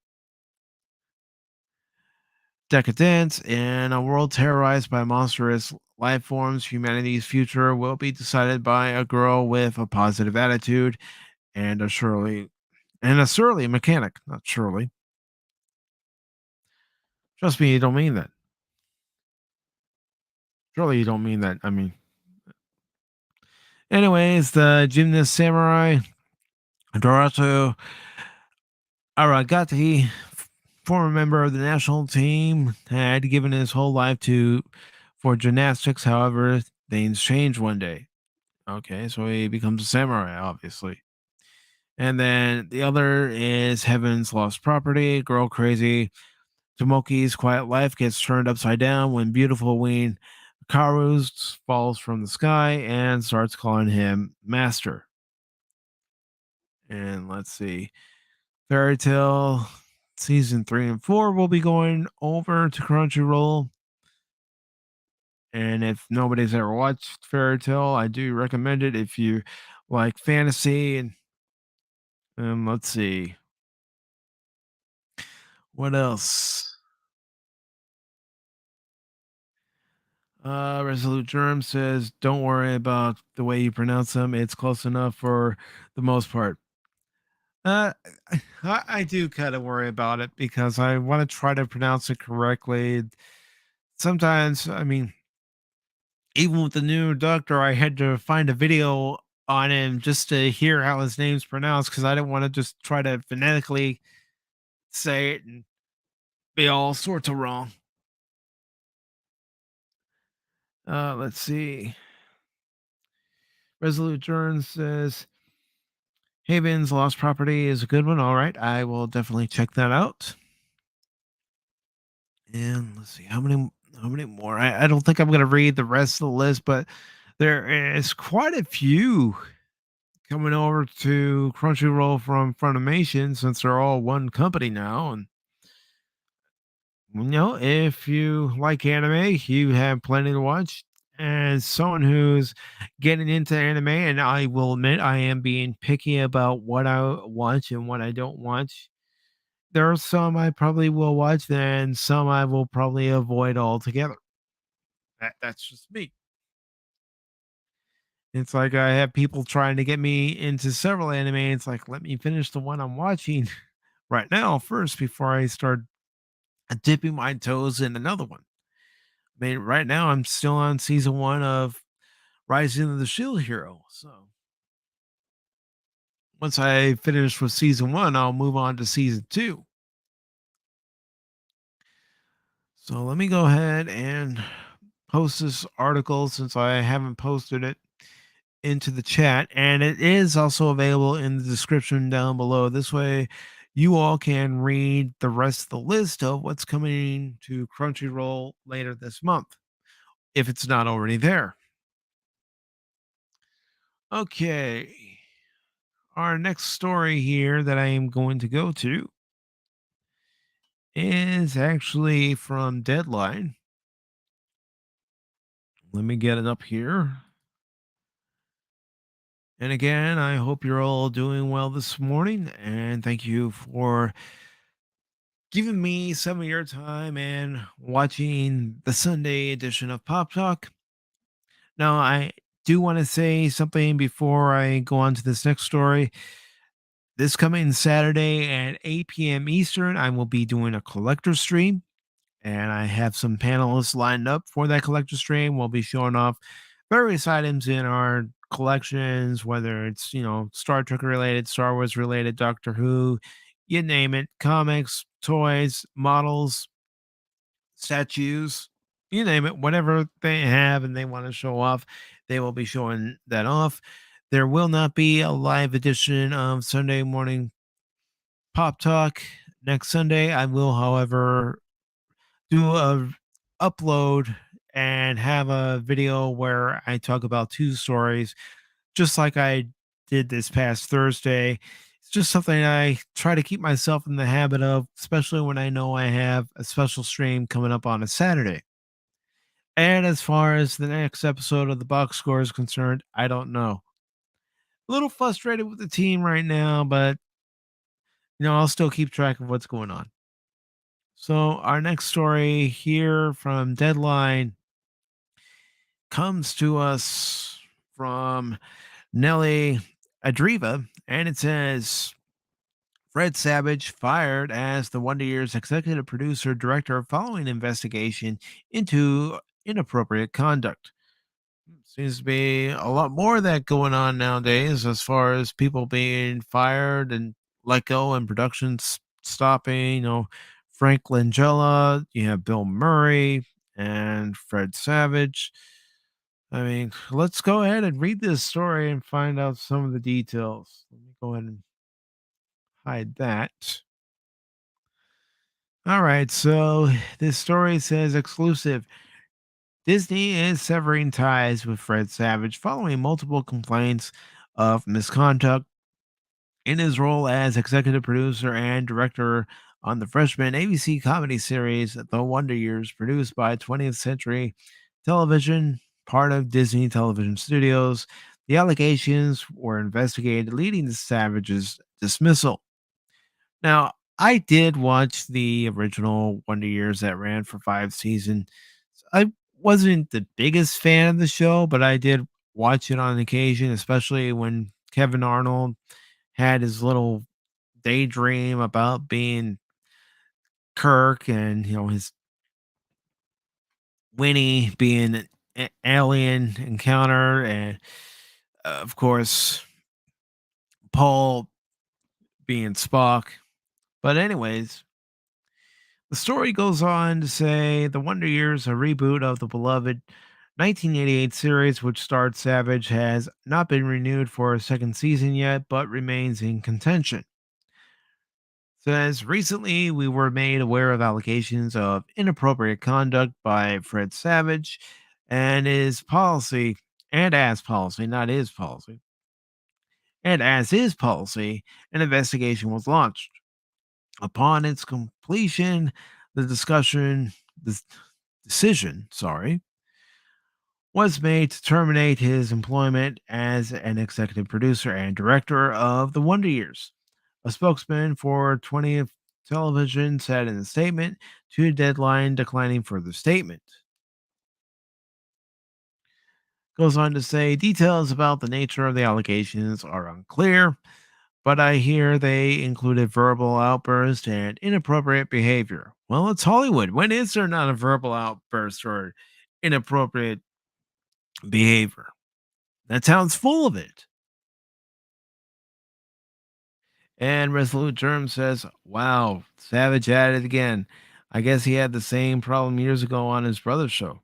Decadence in a world terrorized by monstrous life forms, humanity's future will be decided by a girl with a positive attitude and a surly mechanic. Not Shirley. Trust me, you don't mean that. Surely you don't mean that. I mean, anyways, the gymnast samurai Dorato Aragati, former member of the national team, had given his whole life to for gymnastics. However, things change one day. Okay, so he becomes a samurai, obviously. And then the other is Heaven's Lost Property. Girl crazy Tomoki's quiet life gets turned upside down when beautiful Ween Karu falls from the sky and starts calling him master. And let's see. Fairy Tale season 3 and 4 will be going over to Crunchyroll. And if nobody's ever watched Fairy Tale, I do recommend it if you like fantasy. And let's see. What else? Resolute Germ says, don't worry about the way you pronounce them. It's close enough for the most part. Uh, I do kind of worry about it because I want to try to pronounce it correctly. Sometimes, I mean, even with the new doctor, I had to find a video on him just to hear how his name's pronounced because I didn't want to just try to phonetically say it and be all sorts of wrong. Let's see. Resolute Jones says Haven's Lost Property is a good one. All right, I will definitely check that out. And let's see how many more. I don't think I'm going to read the rest of the list, but there is quite a few coming over to Crunchyroll from Funimation since they're all one company now. And if you like anime, you have plenty to watch. As someone who's getting into anime, and I will admit I am being picky about what I watch and what I don't watch. There are some I probably will watch, and some I will probably avoid altogether. That's just me. It's like I have people trying to get me into several anime. It's like, let me finish the one I'm watching right now first before I start dipping my toes in another one. I mean, right now I'm still on season one of Rising of the Shield Hero. So once I finish with season one, I'll move on to season two. So let me go ahead and post this article since I haven't posted it into the chat, and it is also available in the description down below. This way, you all can read the rest of the list of what's coming to Crunchyroll later this month, if it's not already there. Okay. Our next story here that I am going to go to is actually from Deadline. Let me get it up here. And again, I hope you're all doing well this morning, and thank you for giving me some of your time and watching the Sunday edition of Pop Talk. Now, I do want to say something before I go on to this next story. This coming Saturday at 8 p.m. Eastern, I will be doing a collector stream, and I have some panelists lined up for that collector stream. We'll be showing off various items in our collections, whether it's, Star Trek related, Star Wars related, Doctor Who, you name it, comics, toys, models, statues, you name it, whatever they have and they want to show off, they will be showing that off. There will not be a live edition of Sunday morning Pop Talk next Sunday. I will, however, do a upload and have a video where I talk about two stories, just like I did this past Thursday. It's just something I try to keep myself in the habit of, especially when I know I have a special stream coming up on a Saturday. And as far as the next episode of the box score is concerned, I don't know. A little frustrated with the team right now, but I'll still keep track of what's going on. So our next story here from Deadline comes to us from Nelly Adriva, and it says Fred Savage fired as the Wonder Years executive producer director following investigation into inappropriate conduct. Seems to be a lot more of that going on nowadays as far as people being fired and let go and production stopping. Frank Langella, you have Bill Murray and Fred Savage. I mean, let's go ahead and read this story and find out some of the details. Let me go ahead and hide that. All right, so this story says exclusive. Disney is severing ties with Fred Savage following multiple complaints of misconduct in his role as executive producer and director on the freshman ABC comedy series The Wonder Years, produced by 20th Century Television, part of Disney Television Studios. The allegations were investigated, leading to Savage's dismissal. Now, I did watch the original Wonder Years that ran for 5 seasons. I wasn't the biggest fan of the show, but I did watch it on occasion, especially when Kevin Arnold had his little daydream about being Kirk and, his Winnie being an alien encounter. And, of course, Paul being Spock. But, anyways, the story goes on to say The Wonder Years, a reboot of the beloved 1988 series, which starred Savage, has not been renewed for a second season yet, but remains in contention. Says recently we were made aware of allegations of inappropriate conduct by Fred Savage and his policy, and as policy, not his policy, and as his policy, an investigation was launched. Upon its completion, the the decision, was made to terminate his employment as an executive producer and director of The Wonder Years. A spokesman for 20th Television said in a statement to Deadline, declining further statement. Goes on to say details about the nature of the allegations are unclear, but I hear they included verbal outbursts and inappropriate behavior. Well, it's Hollywood. When is there not a verbal outburst or inappropriate behavior? That town's full of it. And Resolute Germ says, wow, Savage at it again. I guess he had the same problem years ago on his brother's show.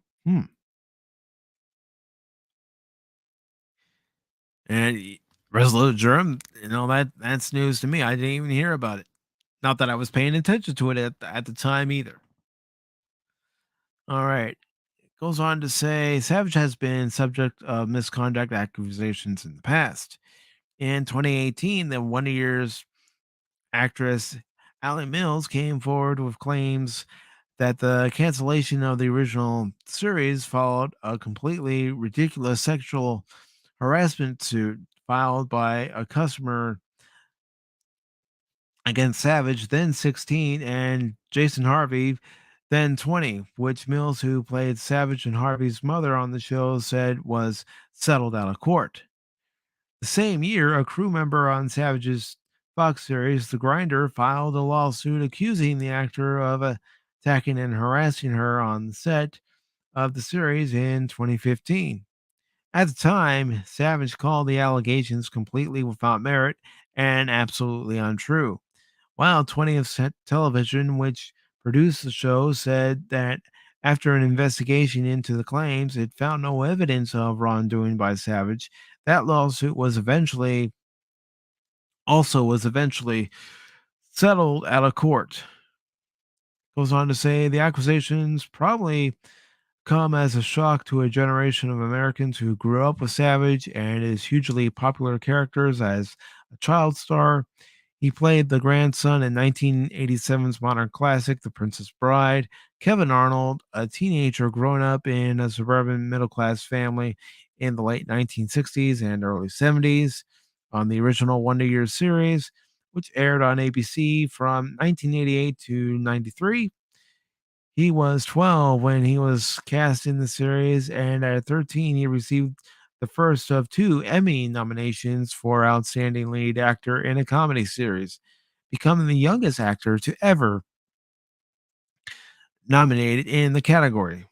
And Resolute Germ, that's news to me. I didn't even hear about it. Not that I was paying attention to it at the time either. All right. Goes on to say Savage has been subject of misconduct accusations in the past. In 2018, the Wonder Years actress Allie Mills came forward with claims that the cancellation of the original series followed a completely ridiculous sexual harassment suit filed by a customer against Savage, then 16, and Jason Harvey, then 20, which Mills, who played Savage and Harvey's mother on the show, said was settled out of court. The same year, a crew member on Savage's Fox series, The Grinder, filed a lawsuit accusing the actor of attacking and harassing her on the set of the series in 2015. At the time, Savage called the allegations completely without merit and absolutely untrue. While 20th Television, which produced the show, said that after an investigation into the claims, it found no evidence of wrongdoing by Savage. That lawsuit was eventually settled out of court. Goes on to say the accusations probably come as a shock to a generation of Americans who grew up with Savage and his hugely popular characters as a child star. He played the grandson in 1987's modern classic, The Princess Bride. Kevin Arnold, a teenager growing up in a suburban middle class family in the late 1960s and early 70s, on the original Wonder Years series, which aired on ABC from 1988 to 93. He was 12 when he was cast in the series, and at 13, he received the first of two Emmy nominations for Outstanding Lead Actor in a Comedy Series, becoming the youngest actor to ever nominated in the category.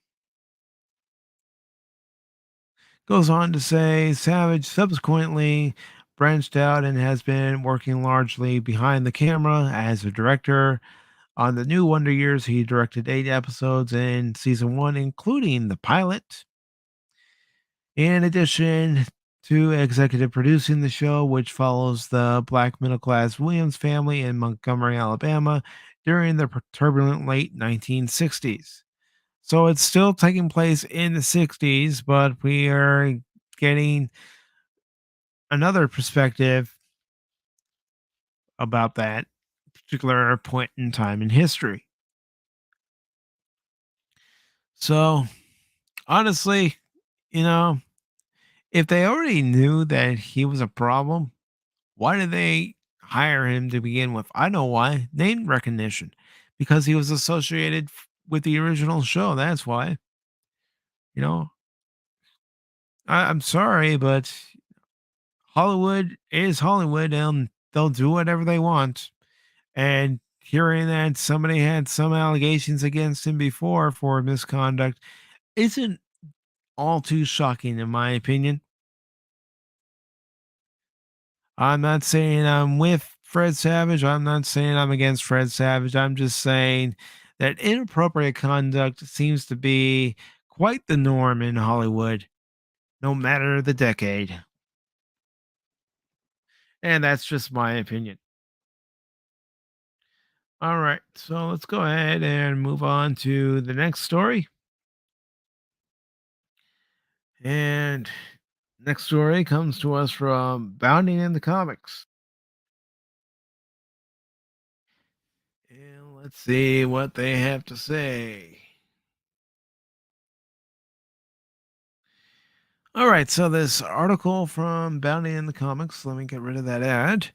Goes on to say Savage subsequently branched out and has been working largely behind the camera as a director. On the new Wonder Years, he directed 8 episodes in season 1, including the pilot. In addition to executive producing the show, which follows the black middle class Williams family in Montgomery, Alabama during the turbulent late 1960s. So it's still taking place in the 60s, but we are getting another perspective about that particular point in time in history. So honestly, you know, if they already knew that he was a problem, why did they hire him to begin with? I know why. Name recognition. Because he was associated with the original show. That's why. You know, I'm sorry, but Hollywood is Hollywood and they'll do whatever they want. And hearing that somebody had some allegations against him before for misconduct isn't all too shocking, in my opinion. I'm not saying I'm with Fred Savage. I'm not saying I'm against Fred Savage. I'm just saying that inappropriate conduct seems to be quite the norm in Hollywood, no matter the decade. And that's just my opinion. All right, so let's go ahead and move on to the next story. And next story comes to us from Bounding in the Comics. And let's see what they have to say. All right, so this article from Bounding in the Comics, let me get rid of that ad,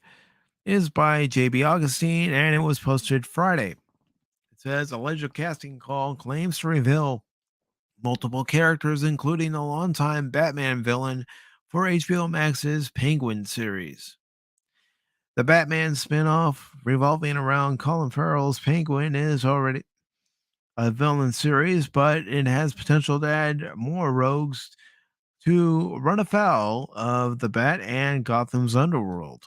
is by JB Augustine and it was posted Friday. It says alleged casting call claims to reveal multiple characters, including a longtime Batman villain for HBO Max's Penguin series. The Batman spin-off revolving around Colin Farrell's Penguin is already a villain series, but it has potential to add more rogues to run afoul of the Bat and Gotham's underworld.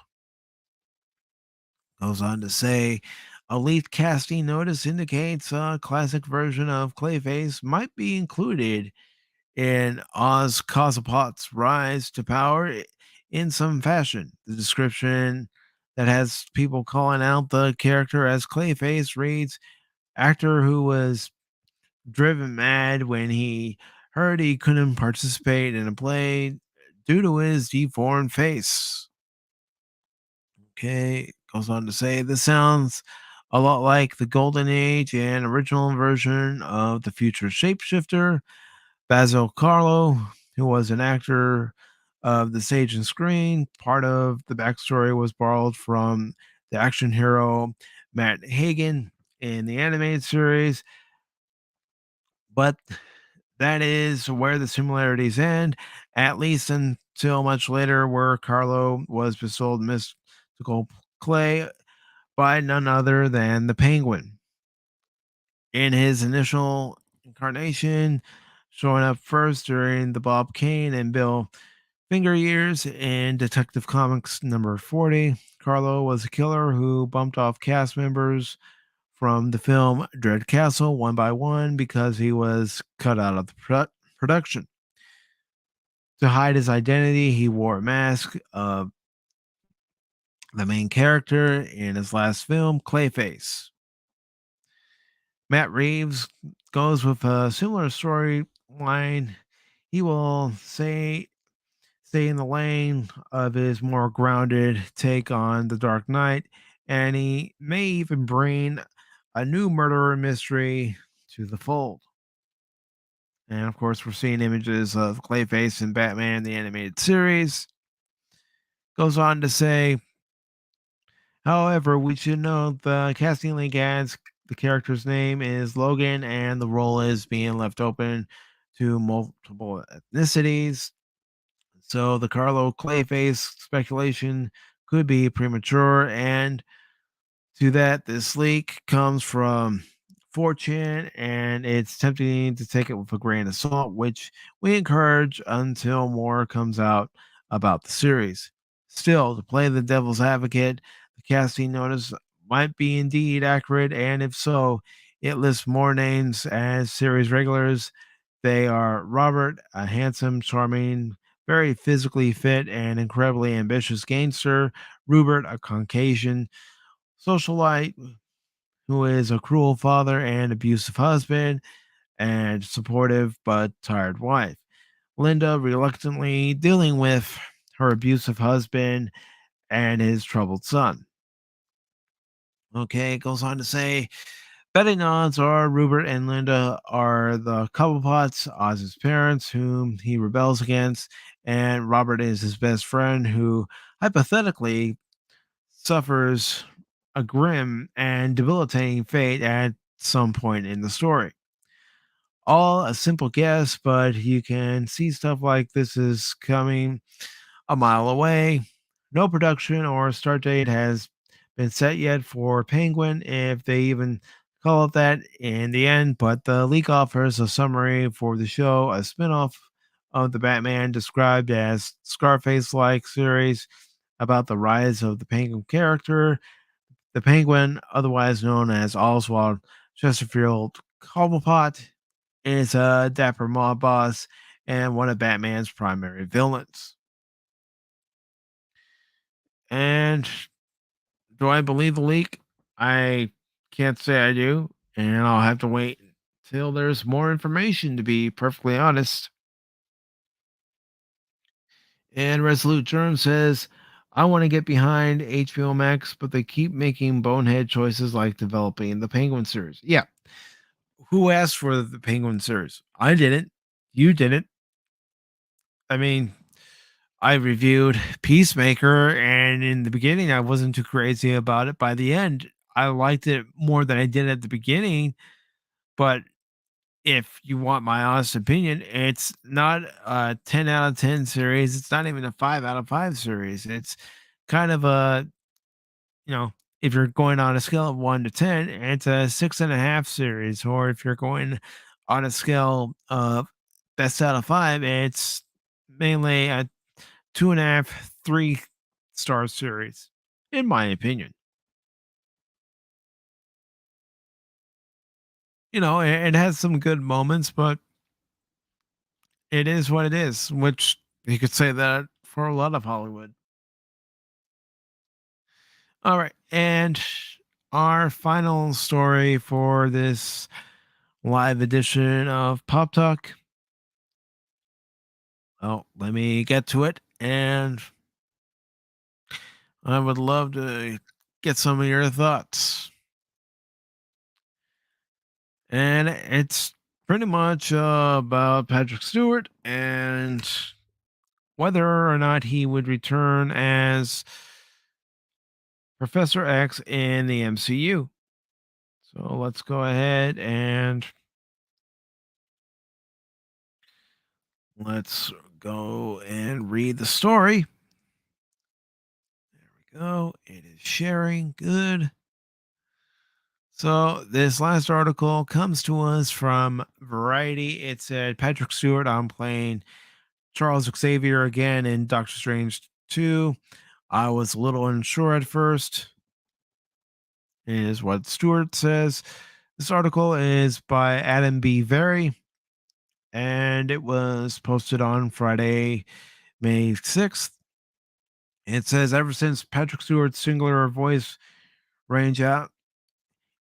Goes on to say, a leaked casting notice indicates a classic version of Clayface might be included in Oz Cosapot's rise to power in some fashion. The description that has people calling out the character as Clayface reads, actor who was driven mad when he heard he couldn't participate in a play due to his deformed face. Okay, goes on to say this sounds a lot like the Golden Age and original version of the future shapeshifter. Basil Carlo, who was an actor of the stage and screen, part of the backstory was borrowed from the action hero Matt Hagen in the animated series, but that is where the similarities end, at least until much later, where Carlo was bestowed mystical clay by none other than the Penguin. In his initial incarnation, showing up first during the Bob Kane and Bill Finger years in Detective Comics number 40, Carlo was a killer who bumped off cast members from the film Dread Castle one by one because he was cut out of the production. To hide his identity, he wore a mask of the main character in his last film, Clayface. Matt Reeves goes with a similar storyline. He will stay in the lane of his more grounded take on the Dark Knight, and he may even bring a new murder mystery to the fold. And of course, we're seeing images of Clayface and Batman the animated series. Goes on to say, however, we should note the casting link adds the character's name is Logan, and the role is being left open to multiple ethnicities. So the Carlo Clayface speculation could be premature, and to that, this leak comes from 4chan, and it's tempting to take it with a grain of salt, which we encourage until more comes out about the series. Still, to play the devil's advocate, the casting notice might be indeed accurate, and if so, it lists more names as series regulars. They are Robert, a handsome, charming, very physically fit, and incredibly ambitious gangster; Rupert, a Caucasian socialite who is a cruel father and abusive husband, and supportive but tired wife; Linda, reluctantly dealing with her abusive husband and his troubled son. Okay, it goes on to say, betting odds are Rupert and Linda are the Cobblepots, Oz's parents, whom he rebels against, and Robert is his best friend, who hypothetically suffers a grim and debilitating fate at some point in the story. All a simple guess, but you can see stuff like this is coming a mile away. No production or start date has been set yet for Penguin, if they even call it that in the end, but the leak offers a summary for the show, a spinoff of the Batman described as Scarface like series about the rise of the Penguin character. The Penguin, otherwise known as Oswald Chesterfield Cobblepot, is a dapper mob boss and one of Batman's primary villains. And do I believe the leak? I can't say I do, and I'll have to wait till there's more information, to be perfectly honest. And Resolute Germ says, I want to get behind HBO Max, but they keep making bonehead choices like developing the Penguin series. Yeah. Who asked for the Penguin series? I didn't. You didn't. I mean, I reviewed Peacemaker, and in the beginning, I wasn't too crazy about it. By the end, I liked it more than I did at the beginning. But if you want my honest opinion, it's not a 10 out of 10 series. It's not even a 5 out of 5 series. It's kind of a, you know, if you're going on a scale of 1 to 10, it's a 6.5 series. Or if you're going on a scale of best out of 5, it's mainly a 2.5, 3-star series, in my opinion. It has some good moments, but it is what it is, which you could say that for a lot of Hollywood. All right. And our final story for this live edition of Pop Talk. Oh, let me get to it. And I would love to get some of your thoughts. And it's pretty much about Patrick Stewart and whether or not he would return as Professor X in the MCU. So let's go ahead and let's go and read the story. There we go. It is sharing. Good. So this last article comes to us from Variety. It said Patrick Stewart on playing Charles Xavier again in Doctor Strange 2. I was a little unsure at first, is what Stewart says. This article is by Adam B. Very, and it was posted on Friday, May 6th. It says, ever since Patrick Stewart's singular voice range out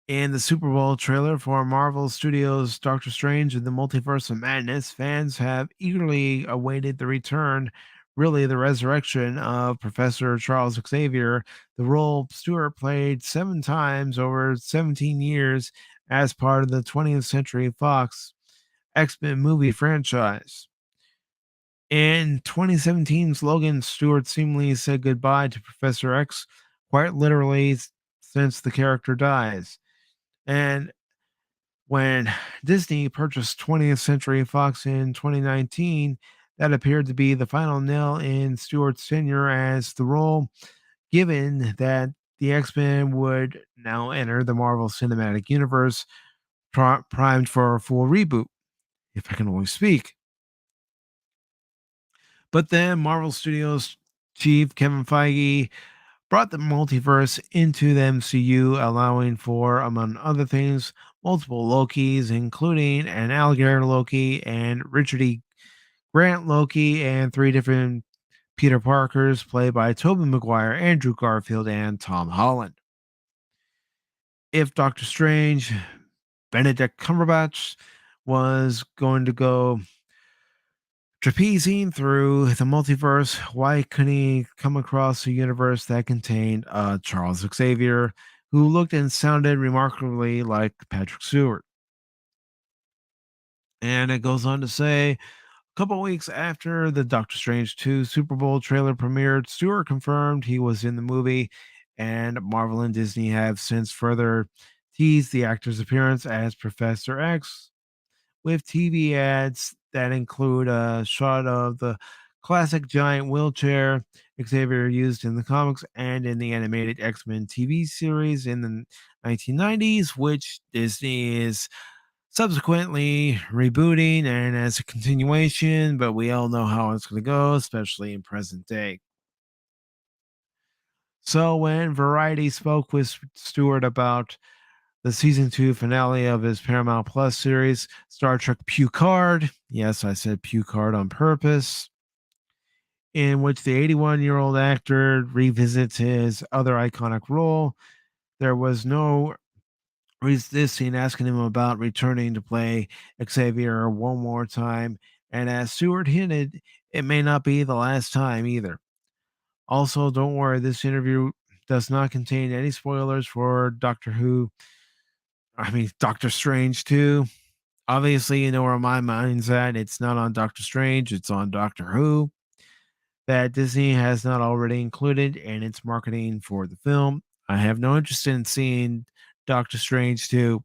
in the Super Bowl trailer for Marvel Studios' Doctor Strange and the Multiverse of Madness, fans have eagerly awaited the return, really the resurrection, of Professor Charles Xavier, the role Stewart played 7 times over 17 years as part of the 20th Century Fox X-Men movie franchise. In 2017's Logan, Stewart seemingly said goodbye to Professor X, quite literally, since the character dies. And when Disney purchased 20th Century Fox in 2019, that appeared to be the final nail in Stewart's tenure as the role, given that the X-Men would now enter the Marvel Cinematic Universe, primed for a full reboot, if I can only speak. But then Marvel Studios chief Kevin Feige brought the multiverse into the MCU, allowing for, among other things, multiple Lokis, including an alligator Loki and Richard E. Grant Loki, and 3 different Peter Parkers, played by Tobey Maguire, Andrew Garfield, and Tom Holland. If Doctor Strange, Benedict Cumberbatch, was going to go trapezing through the multiverse, why couldn't he come across a universe that contained Charles Xavier, who looked and sounded remarkably like Patrick Stewart? And it goes on to say, a couple weeks after the Doctor Strange 2 Super Bowl trailer premiered, Stewart confirmed he was in the movie, and Marvel and Disney have since further teased the actor's appearance as Professor X, with TV ads that include a shot of the classic giant wheelchair Xavier used in the comics and in the animated X-Men TV series in the 1990s, which Disney is subsequently rebooting and as a continuation, but we all know how it's going to go, especially in present day. So when Variety spoke with Stewart about the season 2 finale of his Paramount Plus series, Star Trek Picard. Yes, I said Picard on purpose, in which the 81-year-old actor revisits his other iconic role. There was no resisting asking him about returning to play Xavier one more time, and as Stewart hinted, it may not be the last time either. Also, don't worry, this interview does not contain any spoilers for Doctor Strange too. Obviously, you know where my mind's at. It's not on Doctor Strange, it's on Doctor Who, that Disney has not already included in its marketing for the film. I have no interest in seeing Doctor Strange 2.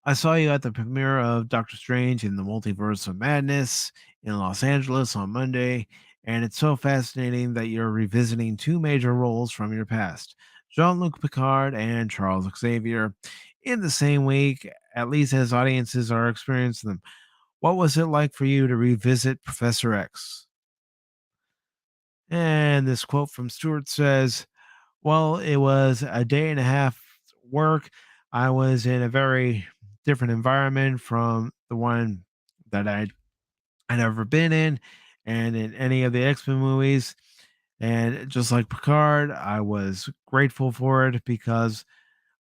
I saw you at the premiere of Doctor Strange in the Multiverse of Madness in Los Angeles on Monday, and it's so fascinating that you're revisiting two major roles from your past, Jean Luc Picard and Charles Xavier, in the same week, at least as audiences are experiencing them. What was it like for you to revisit Professor X? And this quote from Stewart says, well, it was a day and a half work. I was in a very different environment from the one that I'd ever been in and in any of the X-Men movies. And just like Picard, I was grateful for it because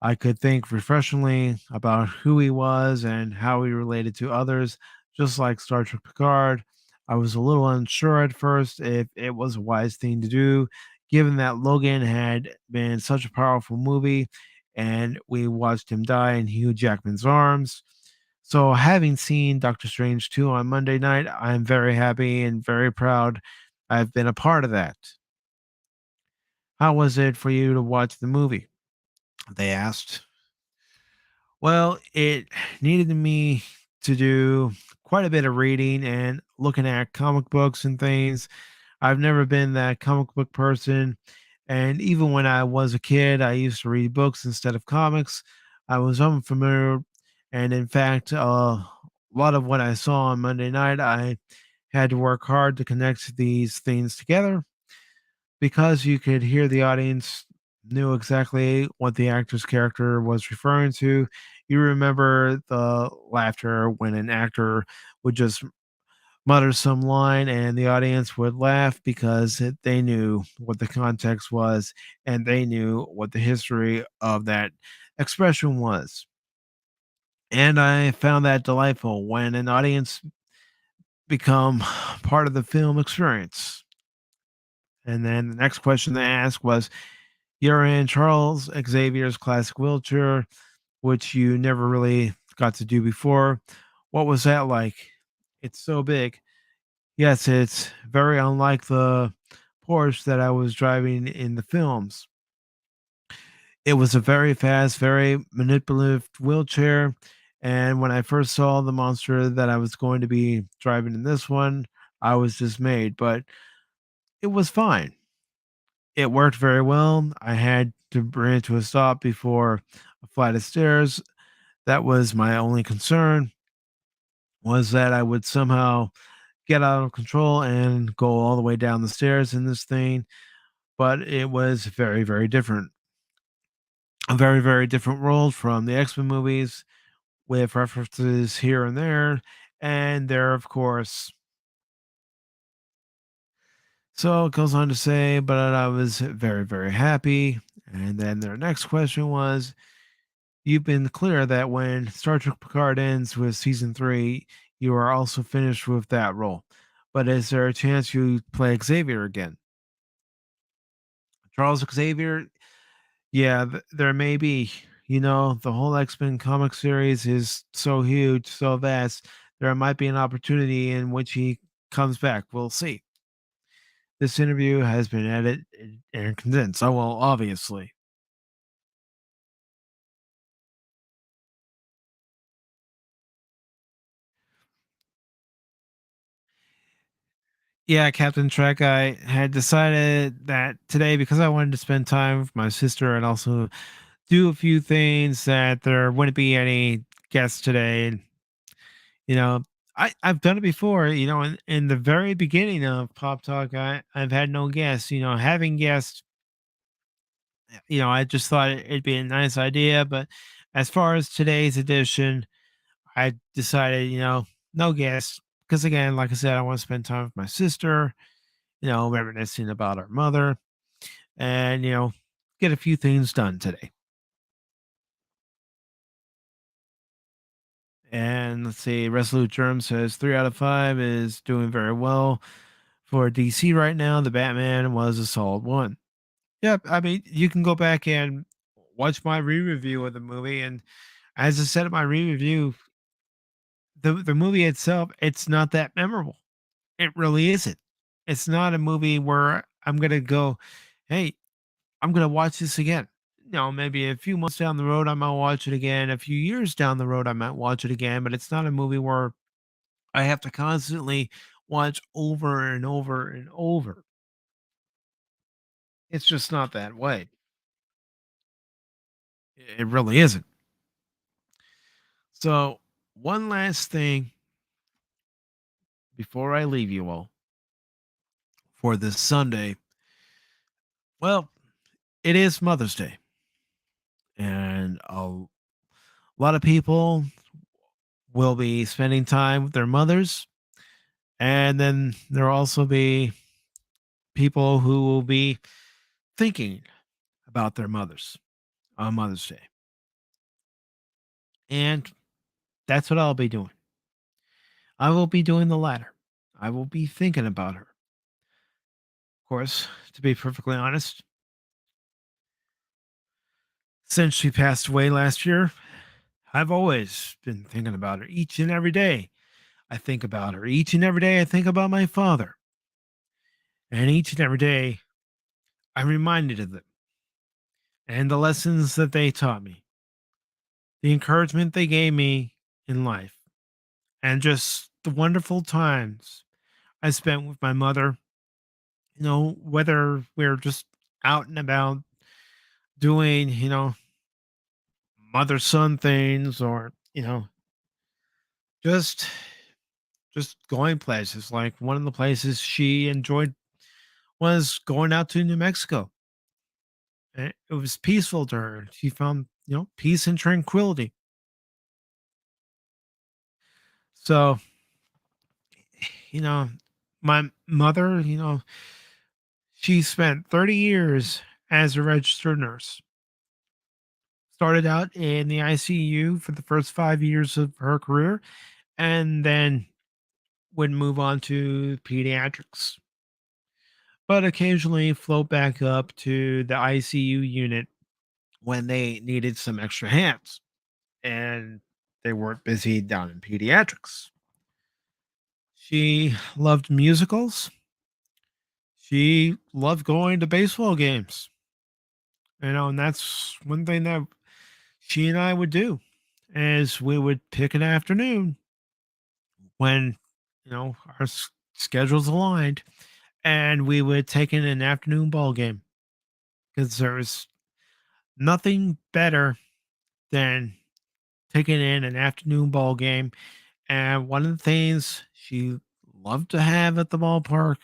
I could think refreshingly about who he was and how he related to others, just like Star Trek Picard. I was a little unsure at first if it was a wise thing to do, given that Logan had been such a powerful movie and we watched him die in Hugh Jackman's arms. So, having seen Doctor Strange 2 on Monday night, I'm very happy and very proud I've been a part of that. How was it for you to watch the movie? They asked. Well, it needed me to do quite a bit of reading and looking at comic books and things. I've never been that comic book person. And even when I was a kid, I used to read books instead of comics. I was unfamiliar. And in fact, a lot of what I saw on Monday night, I had to work hard to connect these things together because you could hear the audience knew exactly what the actor's character was referring to. You remember the laughter when an actor would just mutter some line and the audience would laugh because they knew what the context was and they knew what the history of that expression was. And I found that delightful when an audience become part of the film experience. And then the next question they asked was, you're in Charles Xavier's classic wheelchair, which you never really got to do before. What was that like? It's so big. Yes, it's very unlike the Porsche that I was driving in the films. It was a very fast, very manipulative wheelchair. And when I first saw the monster that I was going to be driving in this one, I was dismayed, but it was fine. It worked very well. I had to bring it to a stop before a flight of stairs. That was my only concern, was that I would somehow get out of control and go all the way down the stairs in this thing, but it was very, very different. A very, very different world from the X-Men movies with references here and there, and there, of course. So it goes on to say, but I was very, very happy. And then their next question was, you've been clear that when Star Trek Picard ends with season 3, you are also finished with that role. But is there a chance you play Xavier again? Charles Xavier? Yeah, there may be. You know, the whole X-Men comic series is so huge, so vast. There might be an opportunity in which he comes back. We'll see. This interview has been edited and condensed. Oh, well, obviously. Yeah, Captain Trek, I had decided that today, because I wanted to spend time with my sister and also do a few things, that there wouldn't be any guests today. You know, I've done it before, in the very beginning of Pop Talk, I've had no guests. Having guests I just thought it'd be a nice idea. But as far as today's edition, I decided, no guests. Because again, like I said, I want to spend time with my sister, reminiscing about our mother and, get a few things done today. And let's see, Resolute Germ says 3 out of 5 is doing very well for DC right now. The Batman was a solid one. Yep. I mean, you can go back and watch my re-review of the movie. And as I said in my re-review, the movie itself, it's not that memorable. It really isn't. It's not a movie where I'm gonna go, hey, I'm gonna watch this again. Maybe a few months down the road, I might watch it again. A few years down the road, I might watch it again. But it's not a movie where I have to constantly watch over and over and over. It's just not that way. It really isn't. So, one last thing before I leave you all for this Sunday. Well, it is Mother's Day, and a lot of people will be spending time with their mothers, and then there'll also be people who will be thinking about their mothers on Mother's Day. And that's what I'll be doing. I will be doing the latter. I will be thinking about her. Of course, to be perfectly honest, since she passed away last year, I've always been thinking about her each and every day. I think about her each and every day. I think about my father. And each and every day, I'm reminded of them and the lessons that they taught me, the encouragement they gave me in life, and just the wonderful times I spent with my mother. Whether we're just out and about doing, mother son things, or, just just going places. Like one of the places she enjoyed was going out to New Mexico. It was peaceful to her. She found, peace and tranquility. So, you know, my mother, she spent 30 years as a registered nurse. Started out in the ICU for the first 5 years of her career, and then would move on to pediatrics, but occasionally float back up to the ICU unit when they needed some extra hands and they weren't busy down in pediatrics. She loved musicals. She loved going to baseball games, and that's one thing that she and I would do is we would pick an afternoon when, our schedules aligned, and we would take in an afternoon ball game because there was nothing better than taking in an afternoon ball game. And one of the things she loved to have at the ballpark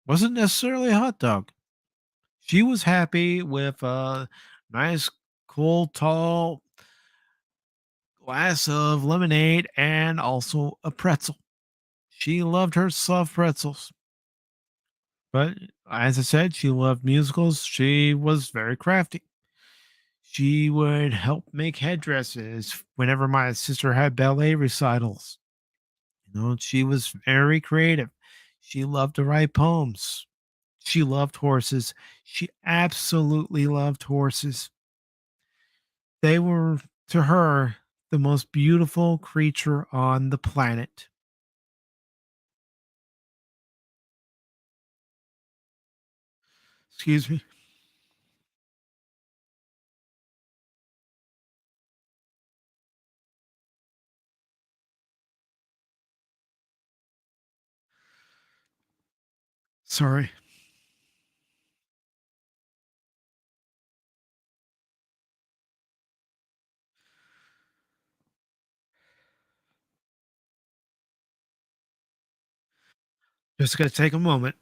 wasn't necessarily a hot dog. She was happy with a nice, cool, tall glass of lemonade and also a pretzel. She loved her soft pretzels. But as I said, she loved musicals. She was very crafty. She would help make headdresses whenever my sister had ballet recitals. She was very creative. She loved to write poems. She loved horses. She absolutely loved horses. They were, to her, the most beautiful creature on the planet. Excuse me. Sorry. Just going to take a moment.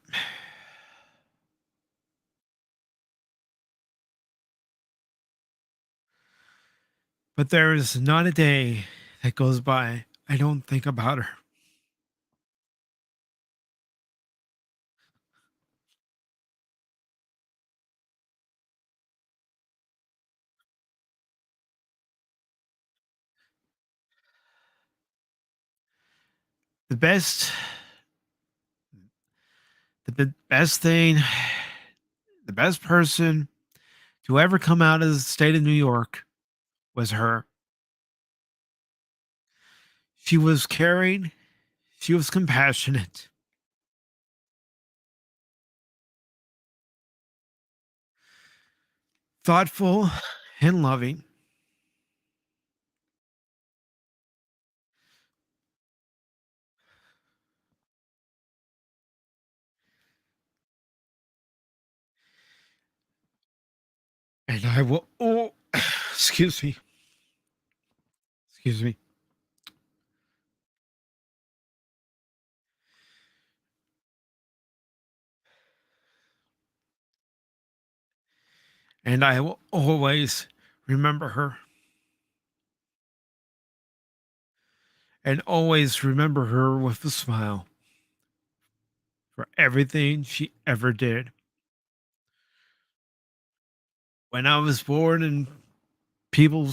But there is not a day that goes by I don't think about her. The best, best thing, the best person to ever come out of the state of New York was her. She was caring, she was compassionate, thoughtful, and loving. And I will, oh, excuse me, excuse me. And I will always remember her and always remember her with a smile for everything she ever did. When I was born, and people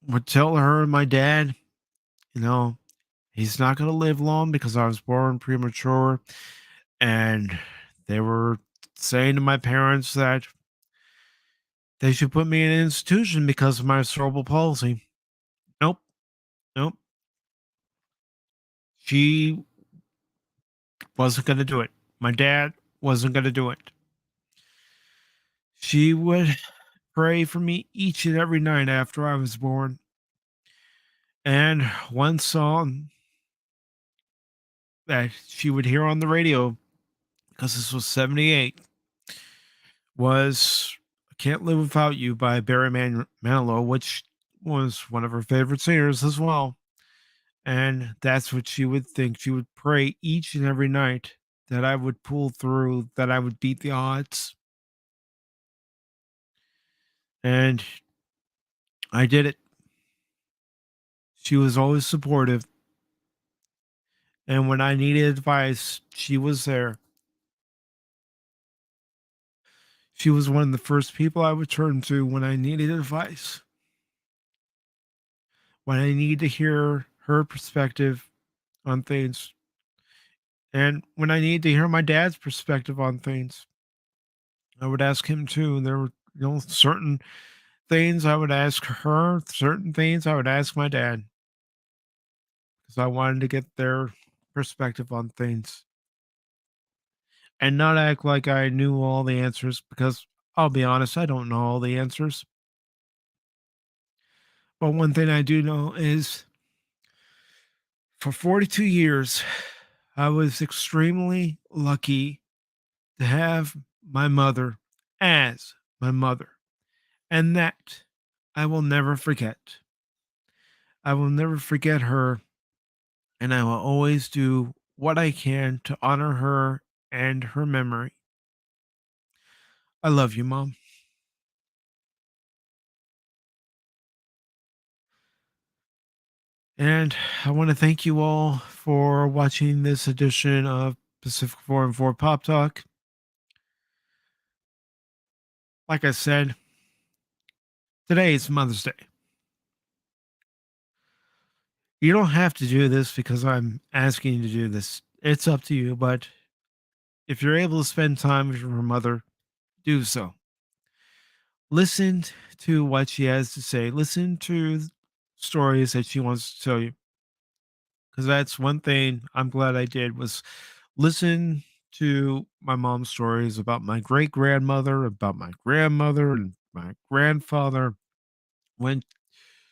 would tell her and my dad, you know, he's not going to live long because I was born premature. And they were saying to my parents that they should put me in an institution because of my cerebral palsy. Nope, nope. She wasn't going to do it. My dad wasn't going to do it. She would pray for me each and every night after I was born. And one song that she would hear on the radio, because this was 78, was I Can't Live Without You by Barry Manilow, which was one of her favorite singers as well. And that's what she would think. She would pray each and every night that I would pull through, that I would beat the odds. And I did it. She was always supportive. And when I needed advice, she was there. She was one of the first people I would turn to when I needed advice, when I needed to hear her perspective on things, and when I needed to hear my dad's perspective on things. I would ask him too. And there were, certain things I would ask her, certain things I would ask my dad because I wanted to get their perspective on things and not act like I knew all the answers, because I'll be honest, I don't know all the answers. But one thing I do know is for 42 years, I was extremely lucky to have my mother as my mother. And that I will never forget. I will never forget her. And I will always do what I can to honor her and her memory. I love you, Mom. And I want to thank you all for watching this edition of Pacific414 Pop Talk. Like I said, today is Mother's Day. You don't have to do this because I'm asking you to do this. It's up to you. But if you're able to spend time with your mother, do so. Listen to what she has to say. Listen to stories that she wants to tell you. Because that's one thing I'm glad I did, was listen to my mom's stories about my great grandmother, about my grandmother, and my grandfather when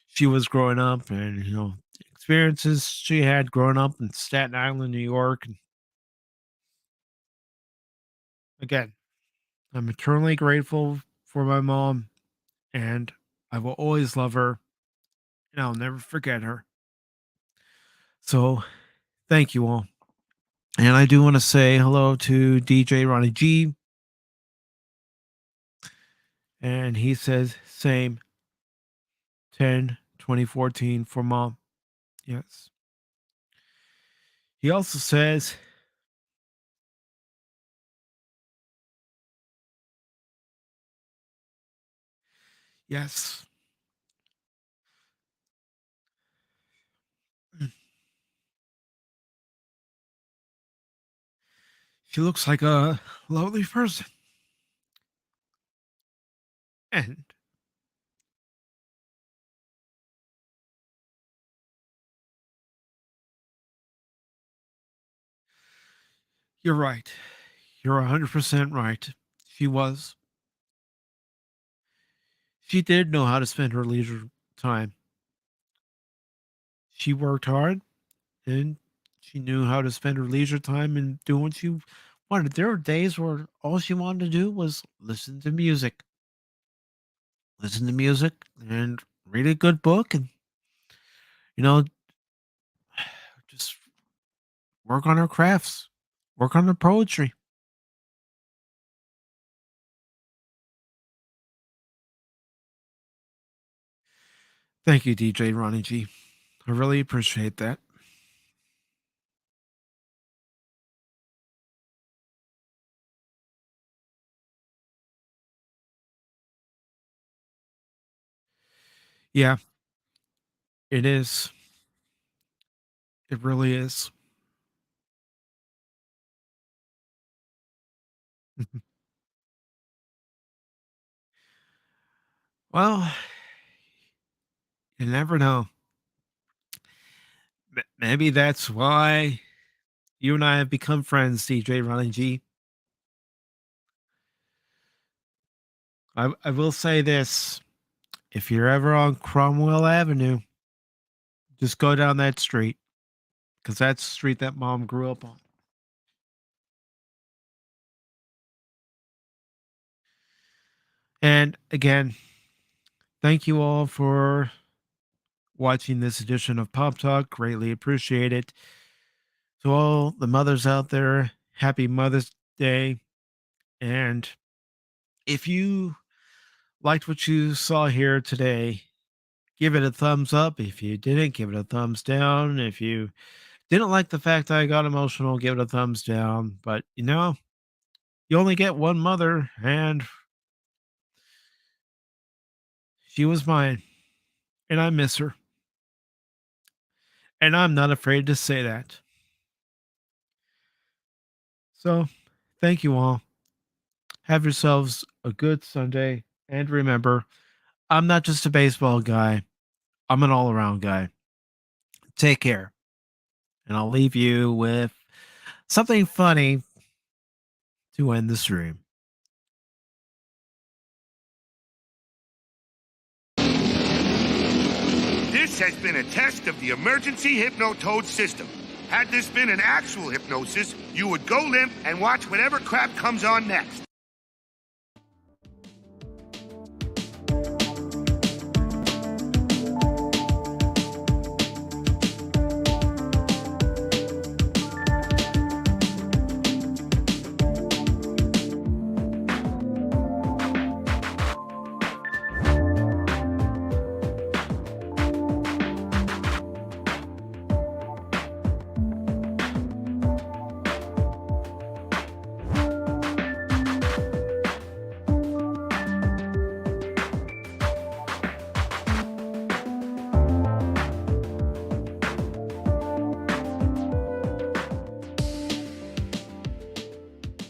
she was growing up, and experiences she had growing up in Staten Island, New York. And again, I'm eternally grateful for my mom, and I will always love her, and I'll never forget her. So thank you all. And I do want to say hello to DJ Ronnie G. And he says, same 10 2014 for Mom. Yes. He also says, yes. She looks like a lovely person. And you're right. You're 100% right. She was. She did know how to spend her leisure time. She worked hard and she knew how to spend her leisure time and do what she wanted. There were days where all she wanted to do was listen to music. Listen to music and read a good book and, you know, just work on her crafts, work on her poetry. Thank you, DJ Ronnie G. I really appreciate that. Yeah, it is. It really is. Well, you never know. Maybe that's why you and I have become friends, DJ Ronnie G. I will say this. If you're ever on Cromwell Avenue, just go down that street because that's the street that Mom grew up on. And again, thank you all for watching this edition of Pop Talk. Greatly appreciate it. To all the mothers out there, happy Mother's Day. And if you liked what you saw here today, give it a thumbs up. If you didn't, give it a thumbs down. If you didn't like the fact I got emotional, give it a thumbs down. But you know, you only get one mother, and she was mine, and I miss her. And I'm not afraid to say that. So, thank you all. Have yourselves a good Sunday. And remember, I'm not just a baseball guy, I'm an all around guy. Take care. And I'll leave you with something funny to end the stream. This has been a test of the emergency hypnotoad system. Had this been an actual hypnosis, you would go limp and watch whatever crap comes on next.